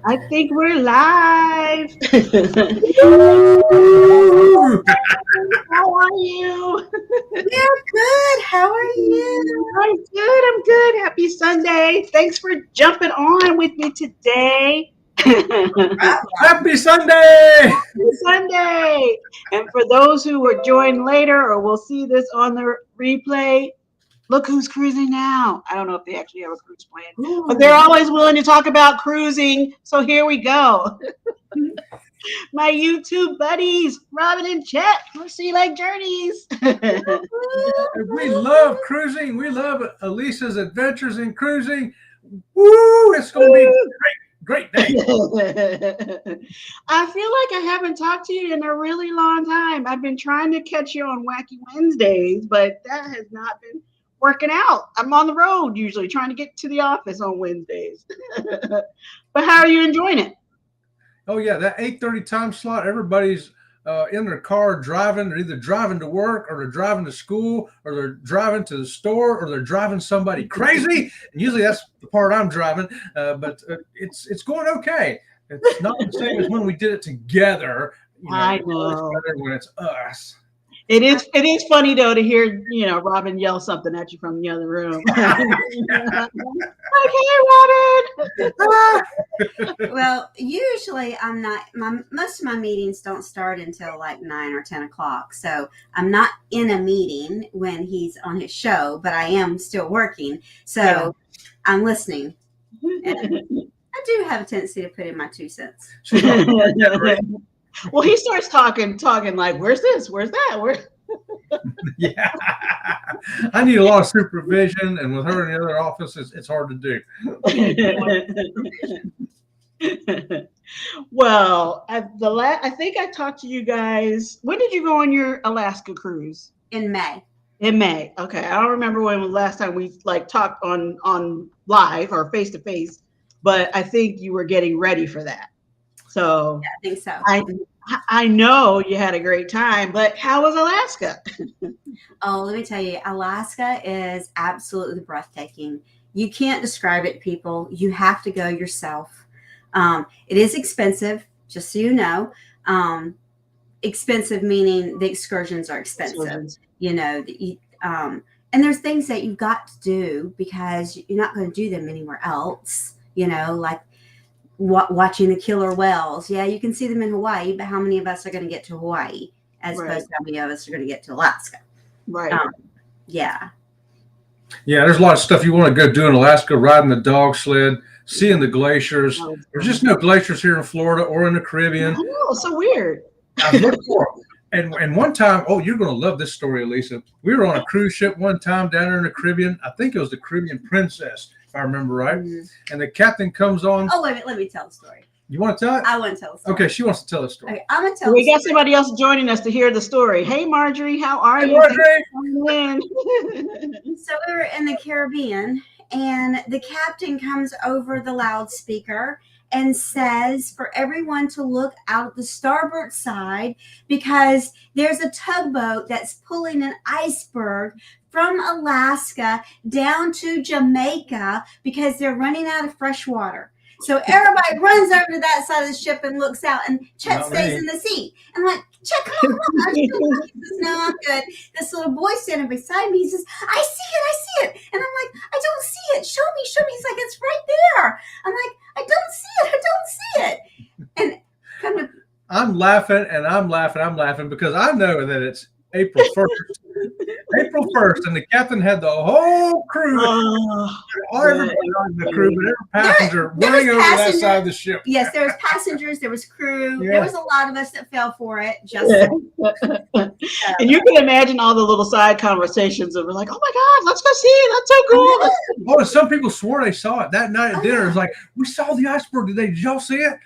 I think we're live. Woo! How are you? We're good. How are you? I'm good. I'm good. Happy Sunday. Thanks for jumping on with me today. Happy Happy Sunday! Sunday. And for those who will join later or will see this on the replay, look who's cruising now. I don't know if they actually have a cruise plan, but they're Ooh. always willing to talk about cruising. So here we go. My YouTube buddies, Robin and Chet from Sea Lake Journeys. We love cruising. We love Alisa's adventures in cruising. Woo! It's going to be a great day. I feel like I haven't talked to you in a really long time. I've been trying to catch you on Wacky Wednesdays, but that has not been working out. I'm on the road usually trying to get to the office on Wednesdays. But how are you enjoying it? Oh yeah, that 8:30 time slot. Everybody's in their car driving. They're either driving to work, or they're driving to school, or they're driving to the store, or they're driving somebody crazy. And usually that's the part I'm driving. But it's going okay. It's not the same as when we did it together. I It's always know. better when it's us. It is funny though to hear, Robin yell something at you from the other room. Okay, Robin. Well, usually I'm not. Most of my meetings don't start until like 9 or 10 o'clock. So I'm not in a meeting when he's on his show, but I am still working. So Yeah. I'm listening. And I do have a tendency to put in my 2 cents. She's not Well, he starts talking like, "Where's this? Where's that? Where?" Yeah. I need a lot of supervision, and with her in the other office, it's hard to do. Well, I think I talked to you guys. When did you go on your Alaska cruise? In May. In May. Okay, I don't remember when was the last time we like talked on live or face to face, but I think you were getting ready for that. So I think so. I know you had a great time, but how was Alaska? Oh, let me tell you, Alaska is absolutely breathtaking. You can't describe it, people. You have to go yourself. It is expensive, just so you know. Expensive meaning the excursions are expensive. You know, and there's things that you've got to do because you're not going to do them anywhere else. You know, like watching the killer whales. Yeah, you can see them in Hawaii, but how many of us are going to get to Hawaii as Right. opposed to how many of us are going to get to Alaska? Right. Yeah. Yeah, there's a lot of stuff you want to go do in Alaska, riding the dog sled, seeing the glaciers. There's just no glaciers here in Florida or in the Caribbean. I know, so weird. I've looked for them. And one time, oh, you're going to love this story, Alisa. We were on a cruise ship one time down there in the Caribbean. I think it was the Caribbean Princess, if I remember right. Mm-hmm. And the captain comes on. Oh, wait a minute. Let me tell the story. You want to tell it? I want to tell the story. Okay, she wants to tell the story. Okay, I'm going to tell We the got story. somebody else joining us to hear the story. Hey, Marjorie, how are Hey, you? Marjorie. So we were in the Caribbean, and the captain comes over the loudspeaker and says for everyone to look out the starboard side because there's a tugboat that's pulling an iceberg from Alaska down to Jamaica because they're running out of fresh water. So everybody runs over to that side of the ship and looks out, and Chet Not stays me. in the seat. I'm like, Chet, come on. He says, no, I'm good. This little boy standing beside me, he says, I see it. And I'm like, I don't see it. Show me. He's like, it's right there. I'm like, I don't see it. And come to I'm laughing and I'm laughing because I know that it's April 1st. April 1st, and the captain had the whole crew, everybody on the crew, but every passenger There running was over that passenger- side of the ship. Yes, there was passengers, there was crew, Yeah. there was a lot of us that fell for it. Just And you can imagine all the little side conversations of like, oh my God, let's go see it. That's so cool. Oh, and some people swore they saw it that night at dinner. It's like, we saw the iceberg. Did y'all see it?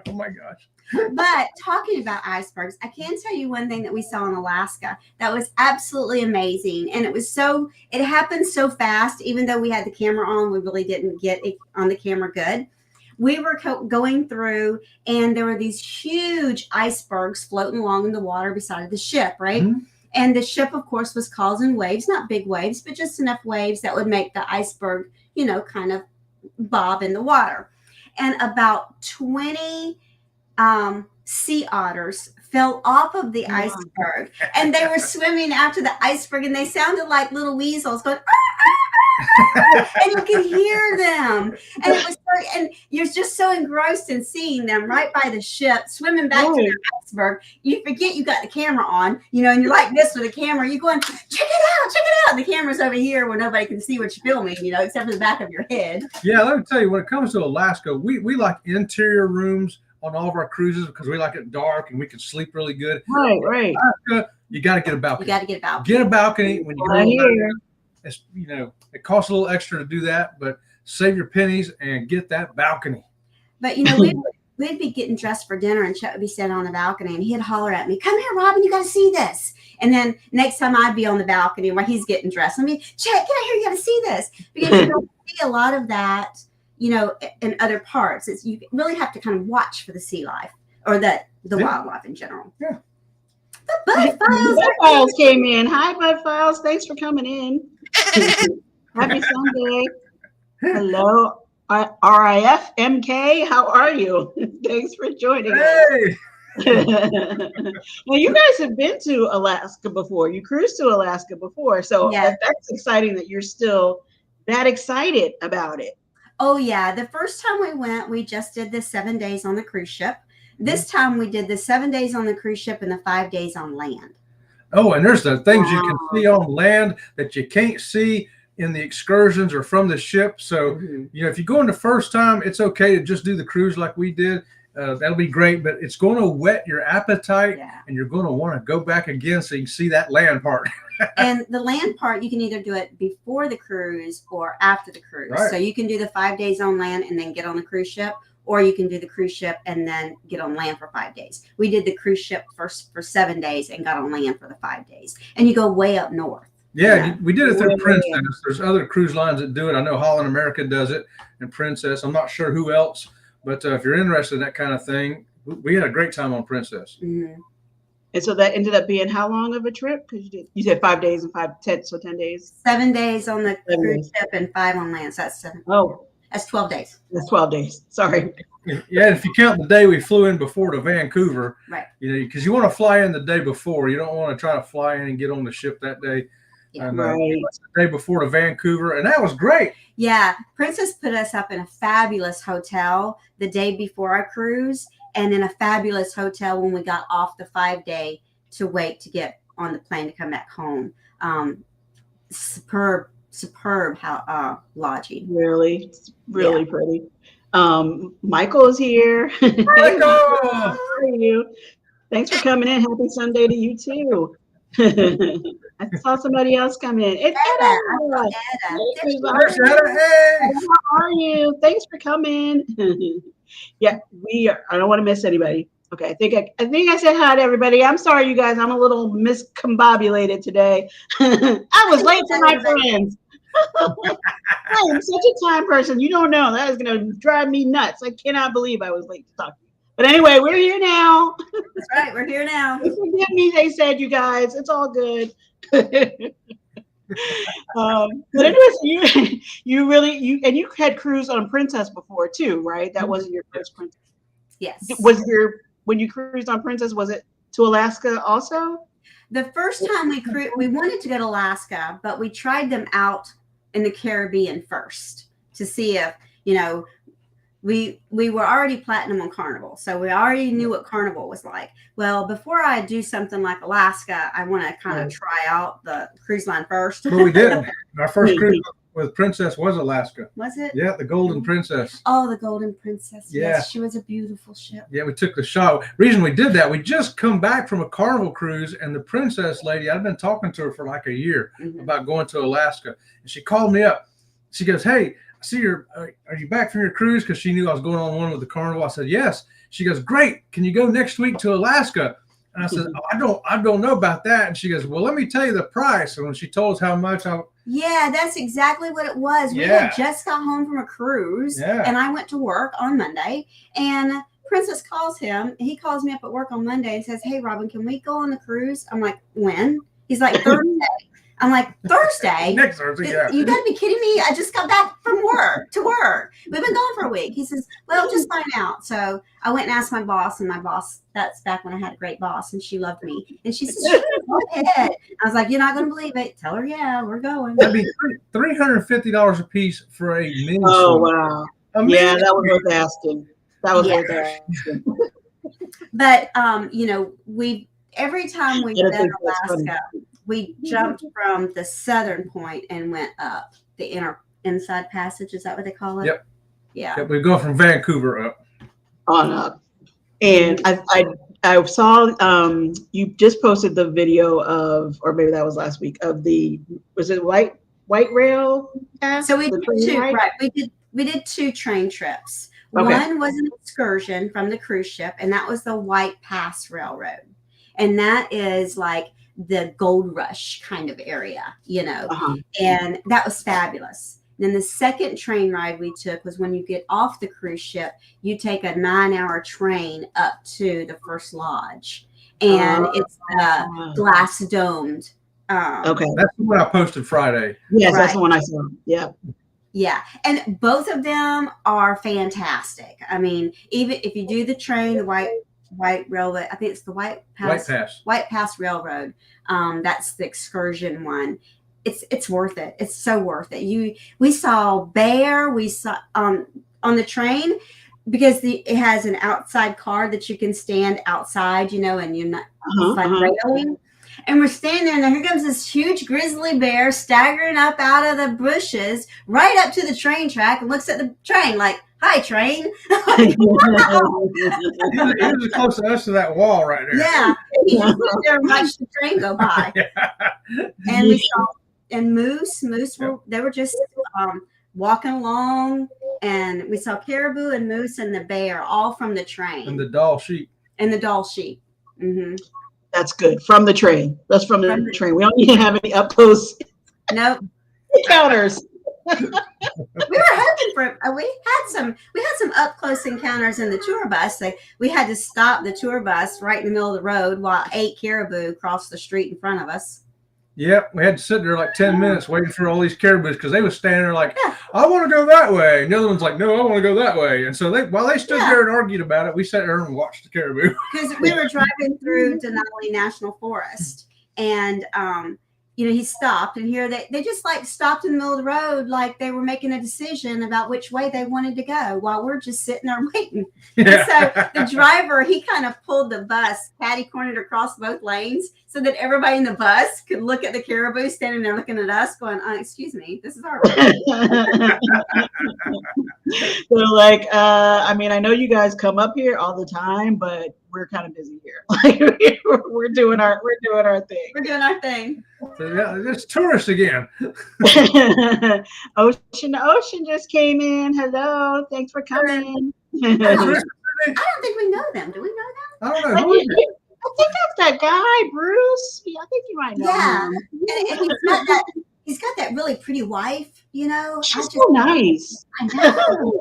Oh my gosh. But talking about icebergs, I can tell you one thing that we saw in Alaska that was absolutely amazing. And it happened so fast, even though we had the camera on, we really didn't get it on the camera good. We were going through, and there were these huge icebergs floating along in the water beside the ship, right? Mhm. And the ship, of course, was causing waves, not big waves, but just enough waves that would make the iceberg, kind of bob in the water. and about 20 sea otters fell off of the iceberg, and they were swimming after the iceberg, and they sounded like little weasels going, and you could hear them, and it was and you're just so engrossed in seeing them right by the ship swimming back to the iceberg, you forget you got the camera on, and you're like this with the camera, you're going, check it out, the camera's over here where nobody can see what you're filming, except for the back of your head. Yeah, let me tell you, when it comes to Alaska, we like interior rooms on all of our cruises because we like it dark and we can sleep really good. Right. Alaska, you got to get a balcony. Get a balcony when you go here. It's, it costs a little extra to do that, but save your pennies and get that balcony. But we'd be getting dressed for dinner, and Chet would be standing on the balcony, and he'd holler at me, "Come here, Robin, you got to see this." And then next time I'd be on the balcony while he's getting dressed, Chet, get out here, you got to see this, because you don't see a lot of that, in other parts. You really have to kind of watch for the sea life or the wildlife in general. Yeah. The Bud Files came in. Hi, Bud Files. Thanks for coming in. Happy Sunday. Hello, RIFMK. How are you? Thanks for joining us. Well, you guys have been to Alaska before. You cruised to Alaska before. So that's exciting that you're still that excited about it. Oh, yeah. The first time we went, we just did the 7 days on the cruise ship. This time we did the 7 days on the cruise ship and the 5 days on land. Oh, and there's the things you can see on land that you can't see in the excursions or from the ship. So, if you're going the first time, it's okay to just do the cruise like we did. That'll be great, but it's going to whet your appetite, and you're going to want to go back again so you can see that land part. And the land part, you can either do it before the cruise or after the cruise. Right. So you can do the 5 days on land and then get on the cruise ship, or you can do the cruise ship and then get on land for 5 days. We did the cruise ship first for 7 days and got on land for the 5 days. And you go way up north. Yeah, we did it through Princess. There's other cruise lines that do it. I know Holland America does it, and Princess. I'm not sure who else, but if you're interested in that kind of thing, we had a great time on Princess. Mm-hmm. And so that ended up being how long of a trip? Because you said 5 days and 10 days. 7 days on the cruise ship and 5 on land. So that's 7. Oh, that's 12 days. That's 12 days. Sorry. Yeah, if you count the day we flew in before to Vancouver, right? Because you want to fly in the day before. You don't want to try to fly in and get on the ship that day. Yeah, and, the day before to Vancouver, and that was great. Yeah, Princess put us up in a fabulous hotel the day before our cruise, and in a fabulous hotel when we got off the 5 day to wait to get on the plane to come back home. Superb lodging. Really pretty. Michael is here. Michael, how are you? Thanks for coming in. Happy Sunday to you too. I saw somebody else come in. It's Etta. Hey, how are you? Thanks for coming. Yeah, we are. I don't want to miss anybody. Okay, I think I said hi to everybody. I'm sorry, you guys. I'm a little miscombobulated today. I was late for my friends. I am such a time person. You don't know. That is going to drive me nuts. I cannot believe I was late to talk to you. But anyway, we're here now. That's right. We're here now. Forgive me, they said, you guys. It's all good. But anyways, you had cruised on Princess before too, right? That wasn't your first Princess. Yes. When you cruised on Princess, was it to Alaska also? The first time we wanted to go to Alaska, but we tried them out in the Caribbean first to see if, we were already platinum on Carnival, so we already knew what Carnival was like. Well, before I do something like Alaska, I want to kind of try out the cruise line first. Well, we did. Our first cruise with Princess was Alaska. Was it? Yeah, the Golden Princess. Oh, the Golden Princess. Yeah. Yes, she was a beautiful ship. Yeah, we took the shot. Reason we did that, we just come back from a Carnival cruise, and the Princess lady, I'd been talking to her for like a year about going to Alaska, and she called me up. She goes, "Hey, I see are you back from your cruise?" Because she knew I was going on one with the Carnival. I said, "Yes." She goes, "Great. Can you go next week to Alaska?" And I said, I don't know about that. And she goes, "Well, let me tell you the price." And when she told us how much Yeah, that's exactly what it was. We had just got home from a cruise, and I went to work on Monday, and Princess calls him. He calls me up at work on Monday and says, "Hey, Robin, can we go on the cruise?" I'm like, "When?" He's like, "Thursday." I'm like, Thursday? Next Thursday, yeah. You got to be kidding me. I just got back from work. We've been gone for a week. He says, well, just find out. So I went and asked my boss, and my boss, that's back when I had a great boss, and she loved me. And she says, sure, go ahead. I was like, you're not going to believe it. Tell her, yeah, we're going. That'd be $350 a piece for a mini Oh, suite. wow. A Yeah, mini that was worth asking. That was Yeah. worth asking. But, every time we've I been think in that's funny. Alaska, we jumped from the southern point and went up the inside passage. Is that what they call it? Yep. Yeah. Yep, we go from Vancouver up. On up. And I saw you just posted the video of, or maybe that was last week, of was it white rail pass? So we The did train two, ride? right? We did 2 train trips. Okay. One was an excursion from the cruise ship, and that was the White Pass Railroad. And that is like the gold rush kind of area, Uh-huh. and that was fabulous. Then the second train ride we took was when you get off the cruise ship, you take a 9-hour train up to the first lodge, and it's glass domed. Okay. That's the one I posted Friday. Yes, Right. that's the one I saw. Yeah. Yeah, and both of them are fantastic. I mean, even if you do the train, the White Railway, I think it's the White Pass Railroad. That's the excursion one. It's worth it. It's so worth it. We saw bear. We saw on the train, because it has an outside car that you can stand outside, and you're not railing. And we're standing there, and here comes this huge grizzly bear staggering up out of the bushes right up to the train track and looks at the train like, hi, train. He was close to us to that wall right there. Yeah. He just stood there and watched the train go by. And we saw, and moose they were just walking along, and we saw caribou and moose and the bear all from the train. And the Dall sheep. Mm-hmm. That's good. From the train. That's from the train. We don't even have any up close Nope. encounters. We were hoping for. We had some up close encounters in the tour bus. We had to stop the tour bus right in the middle of the road while 8 caribou crossed the street in front of us. Yep, we had to sit there like 10 minutes waiting for all these caribous, because they was standing there like, I want to go that way. And the other one's like, no, I want to go that way. And so while they stood there and argued about it, we sat there and watched the caribou. Because we were driving through Denali National Forest, and he stopped, and here they just like stopped in the middle of the road, like they were making a decision about which way they wanted to go, while we're just sitting there waiting. Yeah. So the driver, he kind of pulled the bus catty-cornered across both lanes so that everybody in the bus could look at the caribou standing there looking at us going, excuse me, this is our road. They're like, I know you guys come up here all the time, but we're kind of busy here. Like we're doing our thing. We're doing our thing. So, yeah, it's tourists again. Ocean just came in. Hello, thanks for coming. I don't think we know them. Do we know them? I don't know. Who is it? I think that's that guy, Bruce. Yeah, I think you might know him. And he's got that really pretty wife, She's so nice. I know.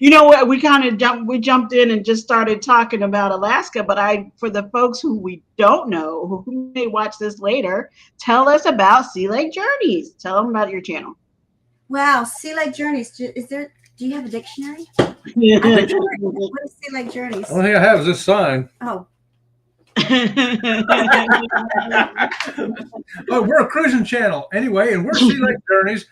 You know what? We kind of jumped in and just started talking about Alaska, but for the folks who we don't know, who may watch this later, tell us about Sea Lake Journeys. Tell them about your channel. Wow, Sea Lake Journeys. Do you have a dictionary? Yeah. What is Sea Lake Journeys? The only thing I have is this sign. Oh. We're a cruising channel anyway, and we're Sea Lake Journeys.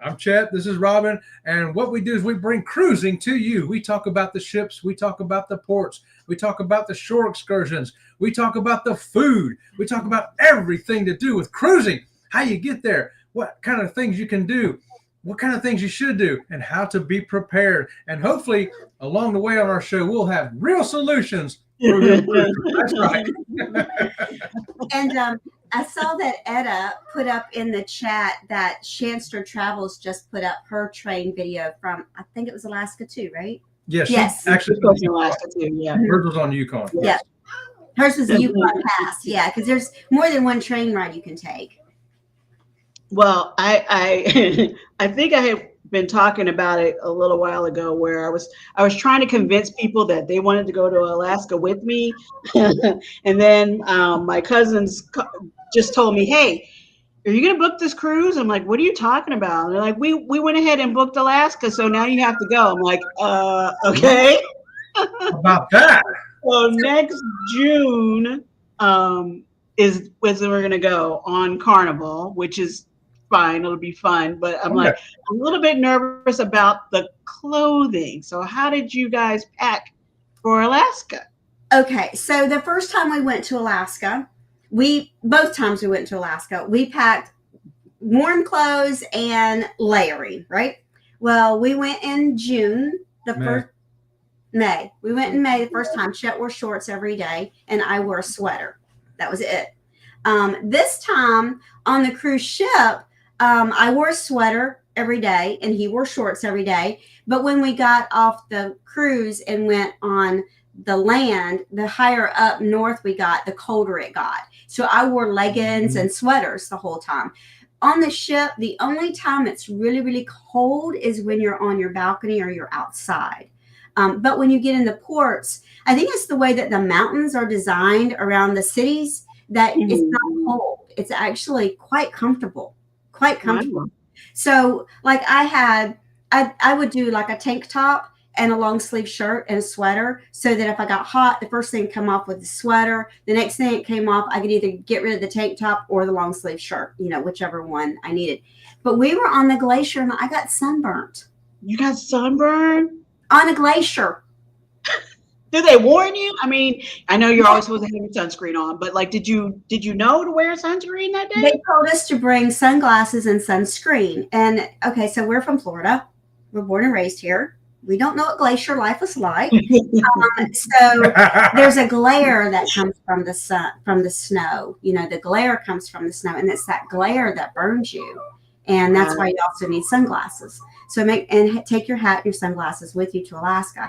I'm Chet, this is Robin, and what we do is we bring cruising to you. We talk about the ships, we talk about the ports, we talk about the shore excursions, we talk about the food, we talk about everything to do with cruising, how you get there, what kind of things you can do, what kind of things you should do, and how to be prepared. And hopefully, along the way on our show, we'll have real solutions. That's right. And I saw that Etta put up in the chat that Shanster Travels just put up her train video from, I think it was Alaska too, right? Yes. Actually, Alaska too. Yeah. Hers was on Yukon. Yeah. Hers was the Yukon Pass. Yeah, because there's more than one train ride you can take. Well, I think I had been talking about it a little while ago, where I was trying to convince people that they wanted to go to Alaska with me, and then my cousins just told me, "Hey, are you going to book this cruise?" I'm like, "What are you talking about?" And they're like, "We went ahead and booked Alaska, so now you have to go." I'm like, okay." About that. So next June is when we're gonna go on Carnival, which is fine. It'll be fun, but I'm Okay. like I'm a little bit nervous about the clothing. So how did you guys pack for Alaska? Okay, so the first time we went to Alaska, both times we went to Alaska, we packed warm clothes and layering, right? Well, we went in June, the May. first May. We went in May the first time. Chet wore shorts every day, and I wore a sweater. That was it. This time on the cruise ship, I wore a sweater every day, and he wore shorts every day. But when we got off the cruise and went on the land, the higher up north we got, the colder it got. So I wore leggings and sweaters the whole time. On the ship, the only time it's really, really cold is when you're on your balcony or you're outside. But when you get in the ports, I think it's the way that the mountains are designed around the cities that it's not cold. It's actually quite comfortable, quite comfortable. Wow. So like I would do like a tank top and a long sleeve shirt and a sweater so that if I got hot, the first thing come off with the sweater. The next thing it came off, I could either get rid of the tank top or the long sleeve shirt, whichever one I needed. But we were on the glacier and I got sunburnt You got sunburn? on a glacier. Did they warn you? I mean, I know you're Yeah. always supposed to have your sunscreen on, but like, did you know to wear sunscreen that day? They told us to bring sunglasses and sunscreen. And okay, so we're from Florida. We're born and raised here. We don't know what glacier life is like. So there's a glare that comes from the sun, from the snow. The glare comes from the snow, and it's that glare that burns you. And that's why you also need sunglasses. So take your hat and your sunglasses with you to Alaska.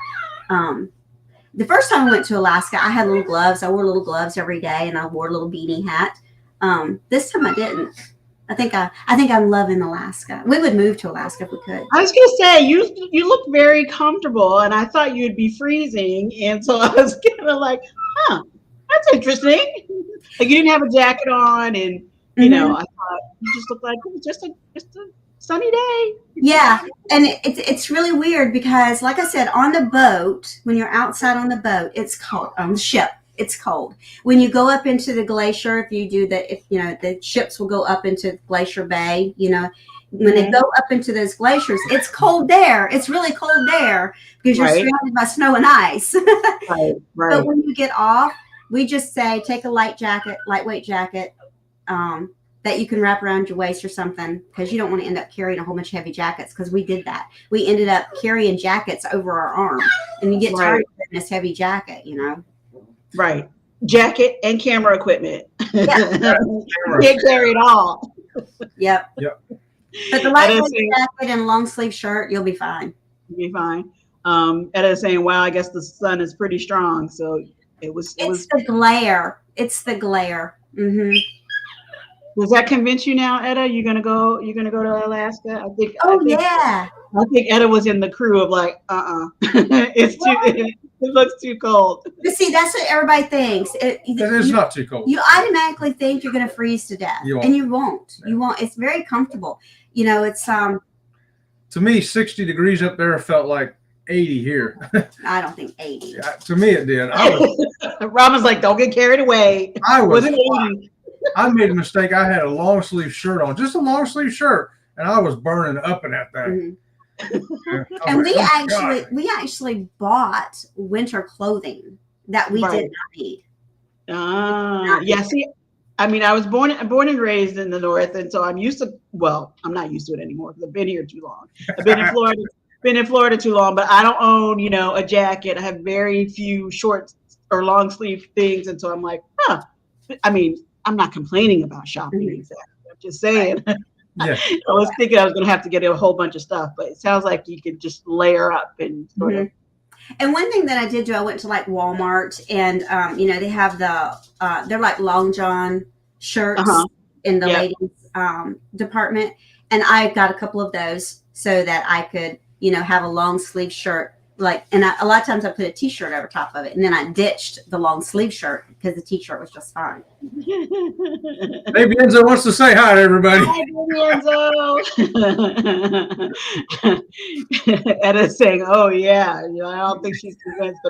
The first time I went to Alaska, I had little gloves. I wore little gloves every day, and I wore a little beanie hat. This time I didn't. I think I'm loving Alaska. We would move to Alaska if we could. I was gonna say you look very comfortable, and I thought you'd be freezing, and so I was kind of like, huh, that's interesting. Like you didn't have a jacket on, and I thought you just looked like just a sunny day. Yeah, and it's really weird because, like I said, on the boat, when you're outside on the boat, it's cold. On the ship, it's cold. When you go up into the glacier, if the ships will go up into Glacier Bay, when they go up into those glaciers, it's cold there. It's really cold there because you're surrounded by snow and ice. Right. But when you get off, we just say take a lightweight jacket. That you can wrap around your waist or something because you don't want to end up carrying a whole bunch of heavy jackets because we did that. We ended up carrying jackets over our arm and you get tired of this heavy jacket, Right. Jacket and camera equipment. Yeah. Can't carry it all. Yep. But the lightweight jacket and long sleeve shirt, you'll be fine. You'll be fine. Edda saying, wow, I guess the sun is pretty strong. So it's the glare. It's the glare. Mm-hmm. Does that convince you now, Edda? You're gonna go to Alaska? I think. Yeah. I think Edda was in the crew of like, it's too. It looks too cold. But see, that's what everybody thinks. It's not too cold. You automatically think you're gonna freeze to death, and you won't. You won't. It's very comfortable. It's To me, 60 degrees up there felt like 80 here. I don't think 80. To me, it did. Robin's like, don't get carried away. Wasn't 80. I made a mistake. I had a long sleeve shirt on, just a long sleeve shirt, and I was burning up in that thing. Mm-hmm. And we actually bought winter clothing that we did not need. Yeah. See, I mean, I was born and raised in the North, and so I'm used to. Well, I'm not used to it anymore because I've been here too long. I've been in Florida too long, but I don't own, a jacket. I have very few short or long sleeve things, and so I'm like, I mean, I'm not complaining about shopping exactly. I'm just saying. Yeah. I was thinking I was going to have to get a whole bunch of stuff, but it sounds like you could just layer up and sort of. And one thing that I did do, I went to like Walmart, and they have they're like long john shirts in the ladies department, and I got a couple of those so that I could, have a long sleeve shirt. And a lot of times I put a t-shirt over top of it, and then I ditched the long sleeve shirt because the t-shirt was just fine. Baby Enzo wants to say hi to everybody. Hi, Baby Enzo. Edda's saying, "Oh yeah, I don't think she's convinced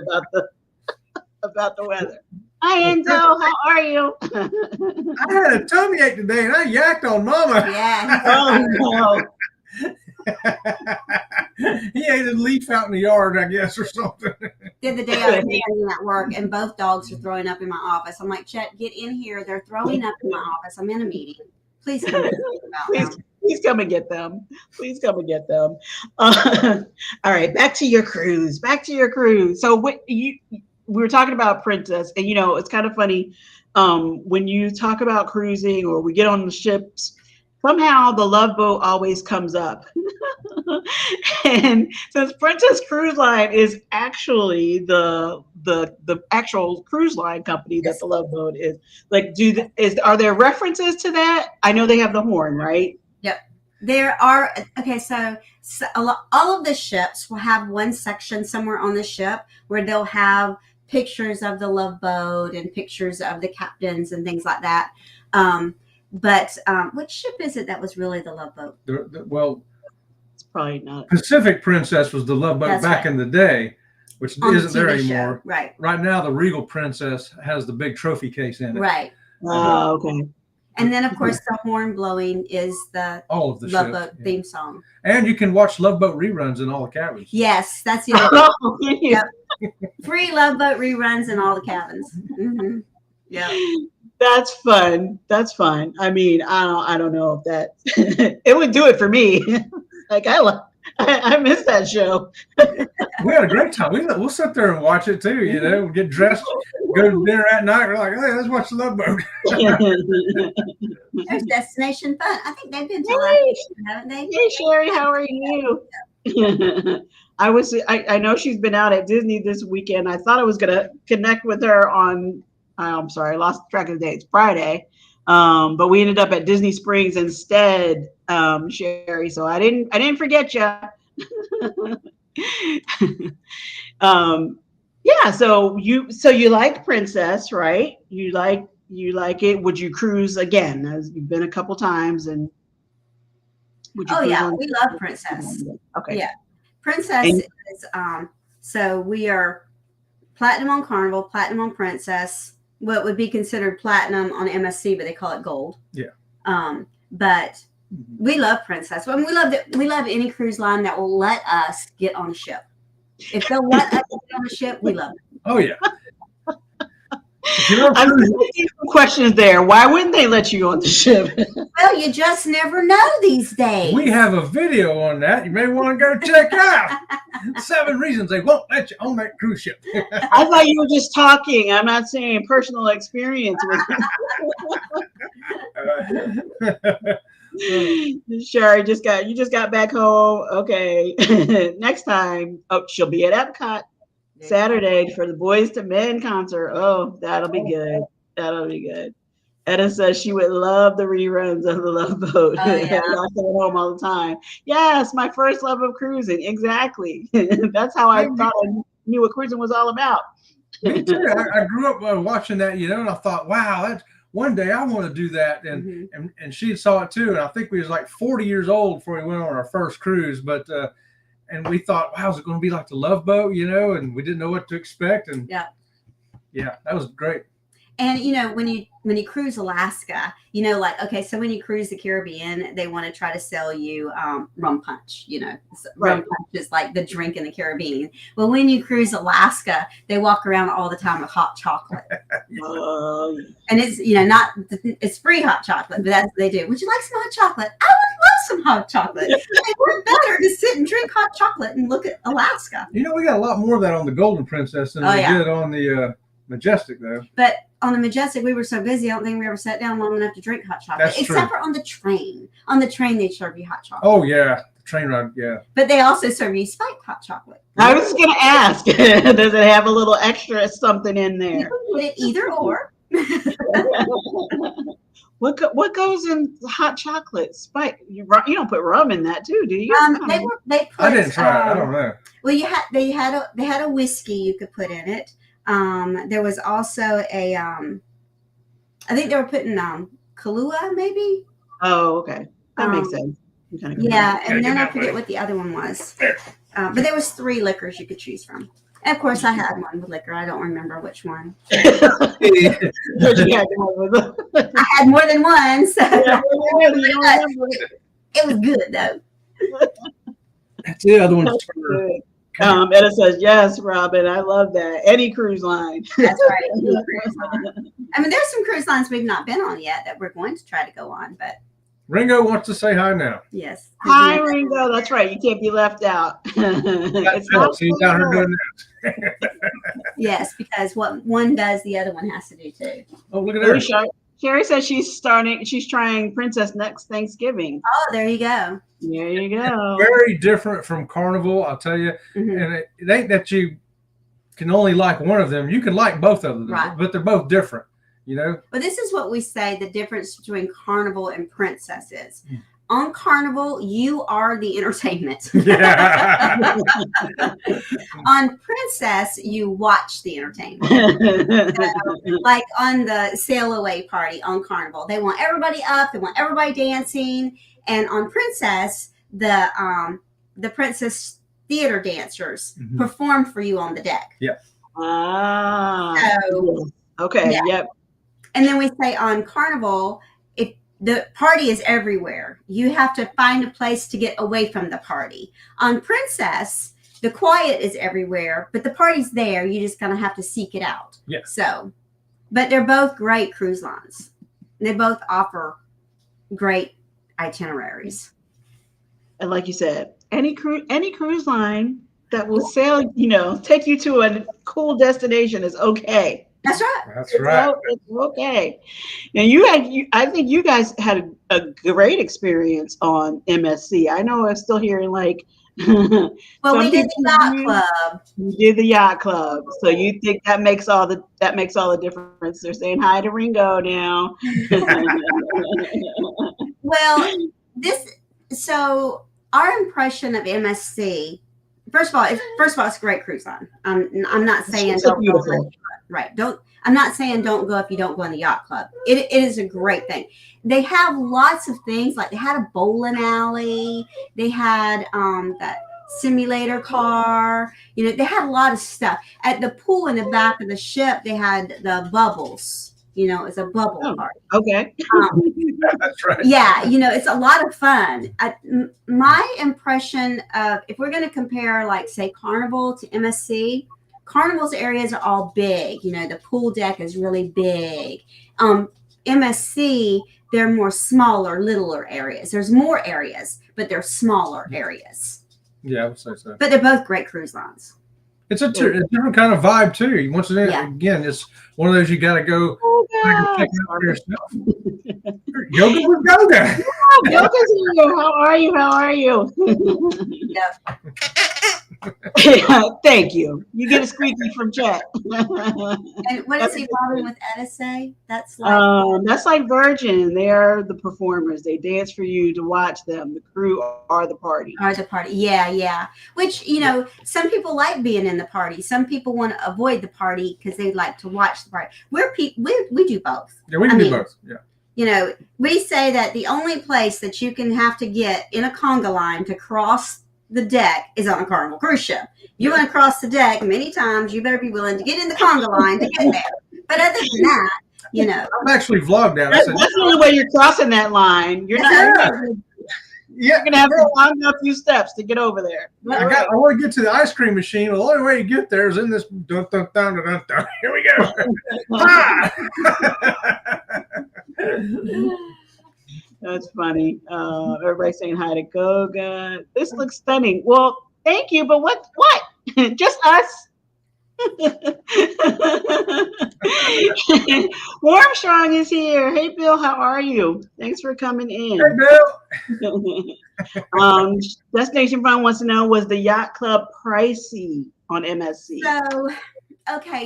about the weather." Hi Enzo, how are you? I had a tummy ache today, and I yacked on Mama. Yeah. Oh no. He ate a leaf out in the yard, I guess, or something. The other day I was standing at work and both dogs are throwing up in my office. I'm like, Chet, get in here. They're throwing up in my office. I'm in a meeting. Please come and talk about them. Please come and get them. Please come and get them. All right, back to your cruise. So we were talking about Princess, and it's kind of funny when you talk about cruising or we get on the ships. Somehow the Love Boat always comes up. And since Princess Cruise Line is actually the actual cruise line company that the Love Boat is, like, are there references to that? I know they have the horn, right? Yep. There are. Okay, so all of the ships will have one section somewhere on the ship where they'll have pictures of the Love Boat and pictures of the captains and things like that. But which ship is it that was really the Love Boat? Well, it's probably not. Pacific Princess was the Love Boat back in the day, which isn't there anymore. Show. Right. Right now, the Regal Princess has the big trophy case in it. Right. Oh, okay. And then, of course, the horn blowing is all of the Love Boat theme song. And you can watch Love Boat reruns in all the cabins. Yes, that's the other thing. Yep. Free Love Boat reruns in all the cabins. Mm-hmm. Yeah. That's fun. I mean, I don't know if that it would do it for me. Like I miss that show. We had a great time. We'll sit there and watch it too. We'll get dressed, go to dinner at night. We're like, hey, let's watch the Love Boat. There's Destination Fun. I think they've been to last, haven't they? Hey Sherry, how are you? I know she's been out at Disney this weekend. I thought I was gonna connect with her on. I'm sorry, I lost track of the day. It's Friday. But we ended up at Disney Springs instead, Sherry. So I didn't forget you. Yeah. So you like Princess, right? You like it. Would you cruise again? As you've been a couple times, and would you? Oh yeah, we love Princess. Okay. Yeah, Princess is. So we are platinum on Carnival, platinum on Princess. What would be considered platinum on MSC, but they call it gold. Yeah. But we love Princess. I mean, we love any cruise line that will let us get on a ship. If they'll let us get on a ship, we love it. Oh yeah. I'm some questions there. Why wouldn't they let you on the ship? Well, you just never know these days. We have a video on that. You may want to go check out. 7 reasons they won't let you on that cruise ship. I thought you were just talking. I'm not saying personal experience with Sure, you just got back home. Okay. Next time, she'll be at Epcot Saturday for the Boys to Men concert. Oh, that'll be good. Edda says she would love the reruns of the Love Boat. Oh, yeah. I stay at home all the time. Yes, my first love of cruising. Exactly. That's how I thought I knew what cruising was all about. Me too. I grew up watching that, and I thought, wow, that's one day I want to do that. And and she saw it too. And I think we was like 40 years old before we went on our first cruise. But and we thought, wow, is it going to be like the Love Boat, and we didn't know what to expect. And yeah, that was great. And when you cruise Alaska, okay, so when you cruise the Caribbean, they want to try to sell you rum punch. Rum punch is like the drink in the Caribbean. Well, when you cruise Alaska, they walk around all the time with hot chocolate. And it's it's free hot chocolate, but that's what they do. Would you like some hot chocolate? I would love some hot chocolate. It would better to sit and drink hot chocolate and look at Alaska. We got a lot more of that on the Golden Princess than we did on the Majestic, though. But on the Majestic, we were so busy, I don't think we ever sat down long enough to drink hot chocolate. That's except true. for on the train. On the train, they serve you hot chocolate. Oh, yeah. The train ride, yeah. But they also serve you spiked hot chocolate. I was going to ask, does it have a little extra something in there? You can put it either or. What goes in hot chocolate? Spike. You don't put rum in that too, do you? They put. I didn't try it. I don't know. Well, they had a whiskey you could put in it. There was also a I think they were putting Kahlua maybe. Oh, okay, that makes sense. Yeah, and then I forget what the other one was. But there was 3 liquors you could choose from. And of course, I had one with liquor. I don't remember which one. But you had I had more than one, so it was good though. That's the other one's Etta says, yes, Robin, I love that. Any cruise line. That's right. Any cruise line. I mean, there's some cruise lines we've not been on yet that we're going to try to go on, but Ringo wants to say hi now. yes. Hi, Ringo. That's right. You can't be left out. It's not She's down here doing that. Yes, because what one does, the other one has to do too. Oh, look at that. Sherry says she's trying Princess next Thanksgiving. Oh, there you go. There you go. Very different from Carnival, I'll tell you. Mhm. And it ain't that you can only like one of them. You can like both of them, Right. but they're both different, you know? But this is what we say the difference between Carnival and Princess is. On Carnival, you are the entertainment. Yeah. On Princess, you watch the entertainment. Like on the sail away party on Carnival, they want everybody up, they want everybody dancing, and on Princess, the Princess theater dancers perform for you on the deck. Yeah. So, okay. Yeah. Yep. And then we say on Carnival, if the party is everywhere, you have to find a place to get away from the party. On Princess, the quiet is everywhere, but the party's there. You just kind of have to seek it out. Yeah. So, but they're both great cruise lines. They both offer great itineraries. And like you said, any cruise line that will sail, take you to a cool destination is okay. That's right. That's right. It's okay. And I think you guys had a great experience on MSC. I know I'm still hearing like. Well, we did the yacht club. You did the yacht club, so you think that makes all the difference? They're saying hi to Ringo now. Well, so our impression of MSC. First of all, it's a great cruise line. I'm not saying don't go. Right. I'm not saying don't go if you don't go on the yacht club. It is a great thing. They have lots of things, like they had a bowling alley. They had that simulator car. They had a lot of stuff. At the pool in the back of the ship, they had the bubbles. It's a bubble party. Okay. That's right. Yeah, it's a lot of fun. My impression of, if we're going to compare, like, say, Carnival to MSC, Carnival's areas are all big. The pool deck is really big. MSC, they're more smaller, littler areas. There's more areas, but they're smaller areas. Yeah, I would say so. But they're both great cruise lines. It's a different kind of vibe too. Once again, it's one of those you got to go check out for yourself. Yoga with Yoga. Yoga's here. How are you? Yeah, thank you. You get a squeaky from chat. And what does Robin with Etta say? That's like Virgin. They're the performers. They dance for you to watch them. The crew are the party. Yeah. Which, some people like being in the party. Some people want to avoid the party because they like to watch the party. We do both. Yeah, we can do both. Yeah. We say that the only place that you can have to get in a conga line to cross the deck is on a Carnival cruise ship. You want to cross the deck many times, you better be willing to get in the conga line to get there. But other than that, I've actually vlogged that. That's the only way you're crossing that line. You're going to have to walk a few steps to get over there. I want to get to the ice cream machine. Well, the only way you get there is in this. Dun, dun, dun, dun, dun. Here we go. That's funny. Everybody's saying hi to Goga. This looks stunning. Well, thank you, but what? Just us? Warmstrong is here. Hey, Bill, how are you? Thanks for coming in. Hey, Bill. Destination Fun wants to know, was the yacht club pricey on MSC?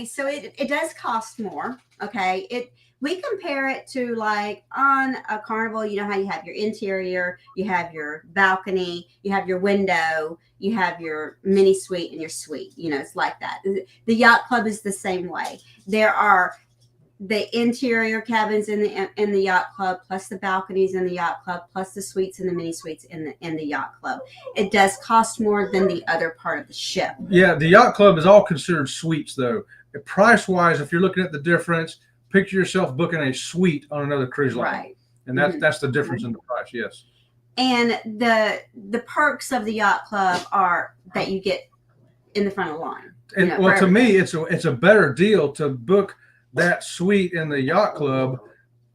So it does cost more. Okay, We compare it to like on a Carnival, you know how you have your interior, you have your balcony, you have your window, you have your mini suite and your suite. You know, it's like that. The yacht club is the same way. There are the interior cabins in the yacht club, plus the balconies in the yacht club, plus the suites and the mini suites in the yacht club. It does cost more than the other part of the ship. Yeah, the yacht club is all considered suites, though. Price wise, if you're looking at the difference, picture yourself booking a suite on another cruise line, Right? and that's the difference in the price. Yes. And the perks of the yacht club are that you get in the front of the line. And well, to me, it's a better deal to book that suite in the yacht club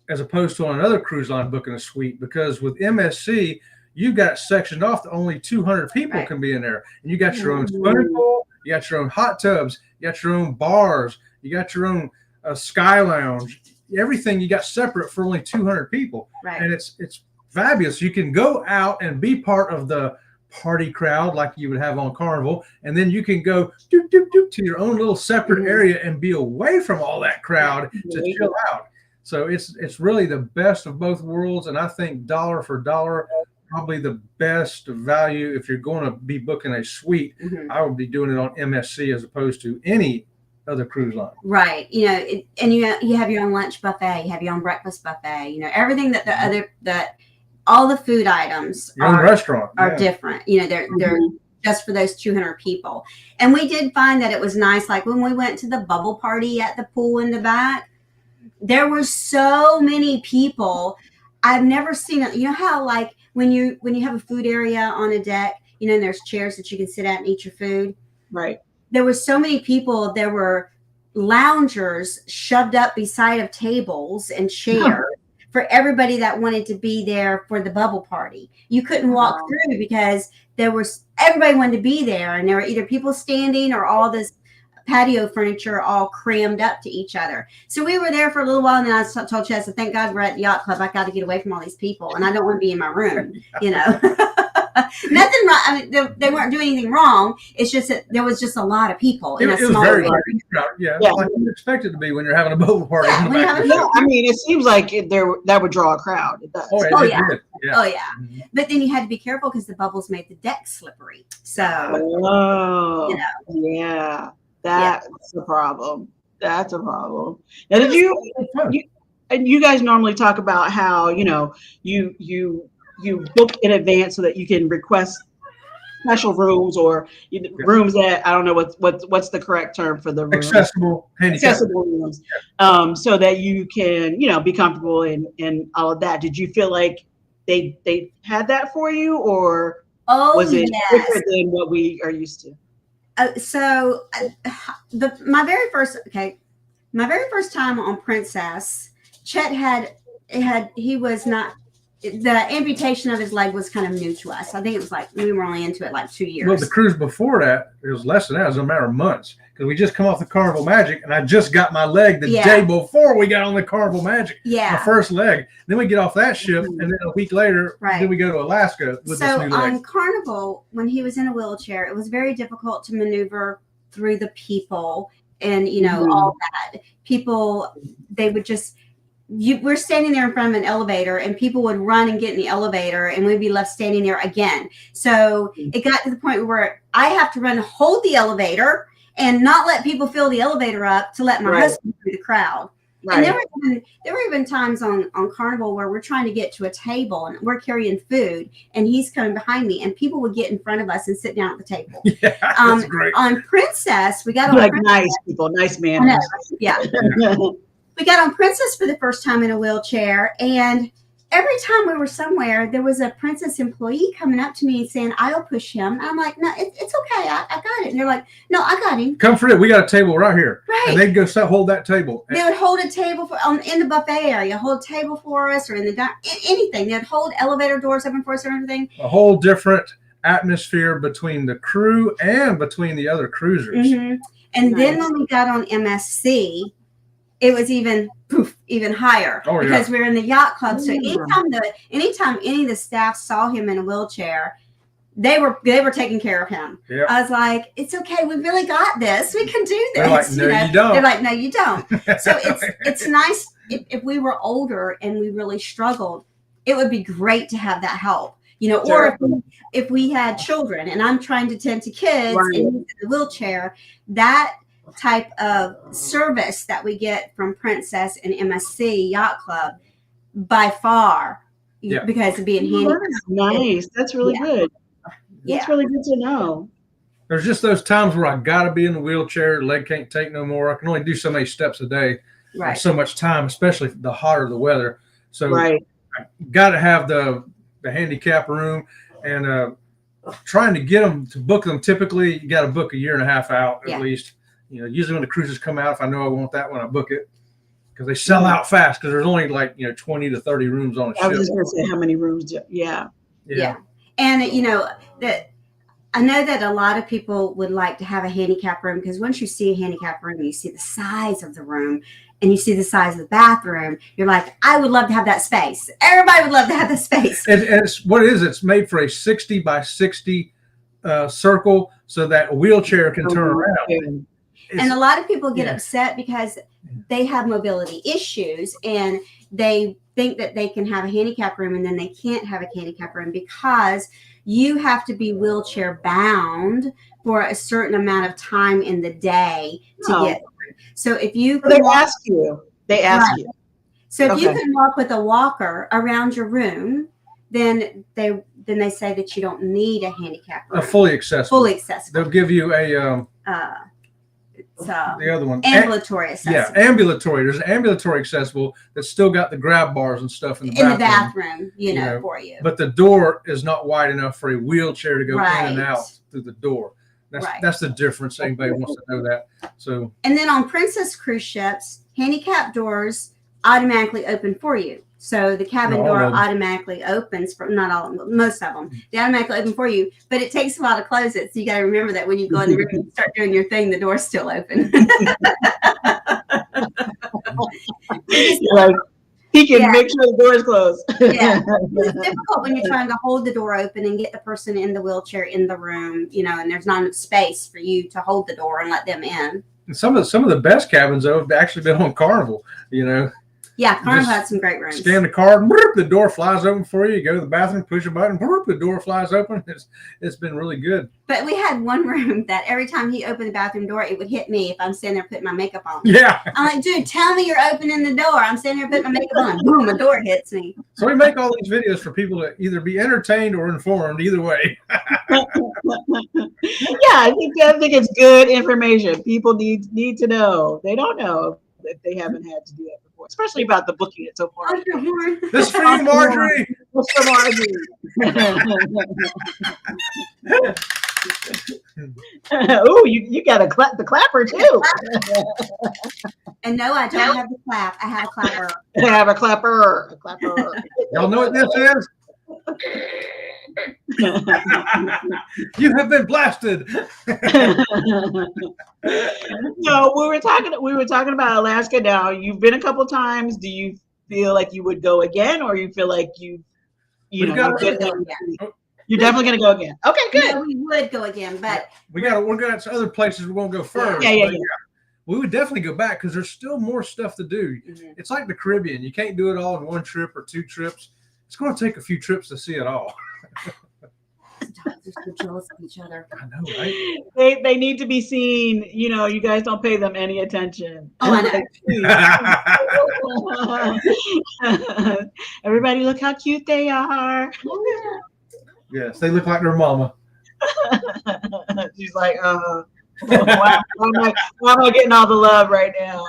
as opposed to on another cruise line booking a suite, because with MSC you got sectioned off to only 200 people can be in there, and you got your own swimming pool, you got your own hot tubs, you got your own bars, you got your own sky lounge, everything you got separate for only 200 people, and it's fabulous. You can go out and be part of the party crowd like you would have on Carnival, and then you can go doop, doop, doop, to your own little separate area and be away from all that crowd to chill out. So it's really the best of both worlds, and I think dollar for dollar, probably the best value. If you're going to be booking a suite, I would be doing it on MSC as opposed to any other cruise line. Right. You know, and you have your own lunch buffet, you have your own breakfast buffet, you know, everything that all the food items your own restaurant are different. You know, they're just for those 200 people. And we did find that it was nice. Like when we went to the bubble party at the pool in the back, there were so many people. I've never seen it. You know how like when you have a food area on a deck, you know, and there's chairs that you can sit at and eat your food. Right. There were so many people. There were loungers shoved up beside of tables and chairs for everybody that wanted to be there for the bubble party. You couldn't walk through because everybody wanted to be there, and there were either people standing or all this patio furniture all crammed up to each other. So we were there for a little while, and then I told Chess, thank God we're at the yacht club. I got to get away from all these people, and I don't want to be in my room, you know. Nothing wrong. I mean, they weren't doing anything wrong. It's just that there was just a lot of people in a small area. Yeah, like you expect it to be when you're having a bubble party. I mean, it seems like that would draw a crowd. It does. Oh yeah. But then you had to be careful because the bubbles made the deck slippery. So, you know. That's a problem. That's a problem. Now, did you guys normally talk about how, you know, you book in advance so that you can request special rooms or rooms that, I don't know what's the correct term for the room. Accessible rooms, so that you can, you know, be comfortable in all of that. Did you feel like they had that for you, or was it different than what we are used to? My very first time on Princess, Chet he was not. The amputation of his leg was kind of new to us. I think it was like we were only into it like 2 years. Well, the cruise before that, it was less than that. It was a matter of months, because we just come off the Carnival Magic, and I just got my leg the day before we got on the Carnival Magic. My first leg. Then we get off that ship, and then a week later, then we go to Alaska with this new leg. So on Carnival, when he was in a wheelchair, it was very difficult to maneuver through the people, and you know all that. People, they would just. We're standing there in front of an elevator, and people would run and get in the elevator, and we'd be left standing there again. So it got to the point where I have to run, hold the elevator, and not let people fill the elevator up to let my husband through the crowd. And there were even times on Carnival where we're trying to get to a table, and we're carrying food, and he's coming behind me, and people would get in front of us and sit down at the table. That's great. On Princess, we got like nice people, nice manners. We got on Princess for the first time in a wheelchair, and every time we were somewhere, there was a Princess employee coming up to me and saying, "I'll push him." And I'm like, "No, it's okay. I got it." And they're like, "No, I got him. Come for it. We got a table right here." Right. And they'd go hold that table. They would hold a table in the buffet area, hold a table for us, or in the anything. They'd hold elevator doors open for us and everything. A whole different atmosphere between the crew and between the other cruisers. And then when we got on MSC, it was even higher because we were in the yacht club. So anytime any of the staff saw him in a wheelchair, they were taking care of him. Yeah. I was like, it's okay. We really got this. We can do this. They're like, no, you don't. They're like, no, you don't. So it's nice if we were older and we really struggled, it would be great to have that help. Or if we had children and I'm trying to tend to kids and he's in the wheelchair, that type of service that we get from Princess and MSC Yacht Club by far, because of being handicapped. Nice. That's really good. That's really good to know. There's just those times where I got to be in the wheelchair. Leg can't take no more. I can only do so many steps a day. Right. So much time, especially the hotter the weather. So I got to have the handicap room, and trying to get them to book them. Typically, you got to book a year and a half out at least. Usually when the cruises come out, if I know I want that one, I book it because they sell out fast because there's only 20 to 30 rooms on a ship. I was just going to say how many rooms. Yeah. And that I know that a lot of people would like to have a handicap room because once you see a handicap room, you see the size of the room and you see the size of the bathroom. You're like, I would love to have that space. Everybody would love to have that space. And it's what it is. It's made for a 60 by 60 circle so that a wheelchair can turn around. And a lot of people get upset because they have mobility issues and they think that they can have a handicap room and then they can't have a handicap room because you have to be wheelchair bound for a certain amount of time in the day to get one. So if you they ask you. So if you can walk with a walker around your room, then they say that you don't need a handicap room. Fully accessible. They'll give you a the other one, ambulatory accessible. Yeah, ambulatory. There's an ambulatory accessible that's still got the grab bars and stuff in the bathroom, for you. But the door is not wide enough for a wheelchair to go in and out through the door. That's the difference. Anybody wants to know that. So. And then on Princess cruise ships, handicap doors automatically open for you. So the cabin door automatically opens for not all of them, most of them. They automatically open for you, but it takes a while to close it. So you got to remember that when you go in the room and start doing your thing, the door's still open. He can make sure the door is closed. It's difficult when you're trying to hold the door open and get the person in the wheelchair in the room, and there's not enough space for you to hold the door and let them in. And some of the best cabins though have actually been on Carnival, Yeah, Carnival had some great rooms. Scan the card, whoop, the door flies open for you. You go to the bathroom, push a button, whoop, the door flies open. It's been really good. But we had one room that every time he opened the bathroom door, it would hit me if I'm standing there putting my makeup on. Yeah. I'm like, dude, tell me you're opening the door. I'm standing there putting my makeup on. Boom, the door hits me. So we make all these videos for people to either be entertained or informed, either way. I think it's good information. People need to know. They don't know if they haven't had to do that before, especially about the booking it so far. This is for you, Marjorie. This for Marjorie. Oh, you got the clapper too. And no, I don't have the clap. I have a clapper. I have a clapper. Y'all know what this is? You have been blasted. No, we were talking about Alaska now. You've been a couple times. Do you feel like you would go again, or you feel like you're definitely going to go again? Okay, good. Yeah, we would go again, but we're going to other places we're going to go first. Yeah. We would definitely go back because there's still more stuff to do. Mm-hmm. It's like the Caribbean. You can't do it all in one trip or two trips. It's going to take a few trips to see it all. They're so jealous of each other. I know, right? They need to be seen. You guys don't pay them any attention. Oh, I know. Everybody, look how cute they are. Yes, they look like their mama. She's like, why am I getting all the love right now?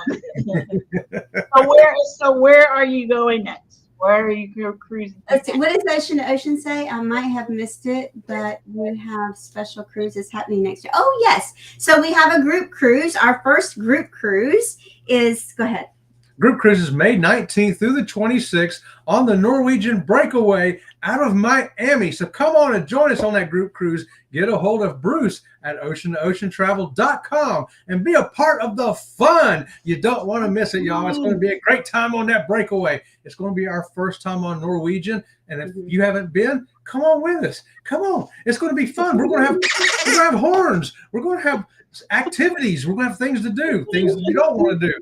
So where are you going next? Where are you cruising? What does Ocean to Ocean say? I might have missed it, but we have special cruises happening next year. Oh, yes. So we have a group cruise. Our first group cruise is, go ahead. Group cruises May 19th through the 26th on the Norwegian Breakaway out of Miami. So come on and join us on that group cruise. Get a hold of Bruce at ocean2oceantravel.com and be a part of the fun. You don't want to miss it, y'all. It's going to be a great time on that breakaway. It's going to be our first time on Norwegian. And if you haven't been, come on with us. Come on. It's going to be fun. We're going to have horns. We're going to have activities. We're going to have things to do, things that you don't want to do.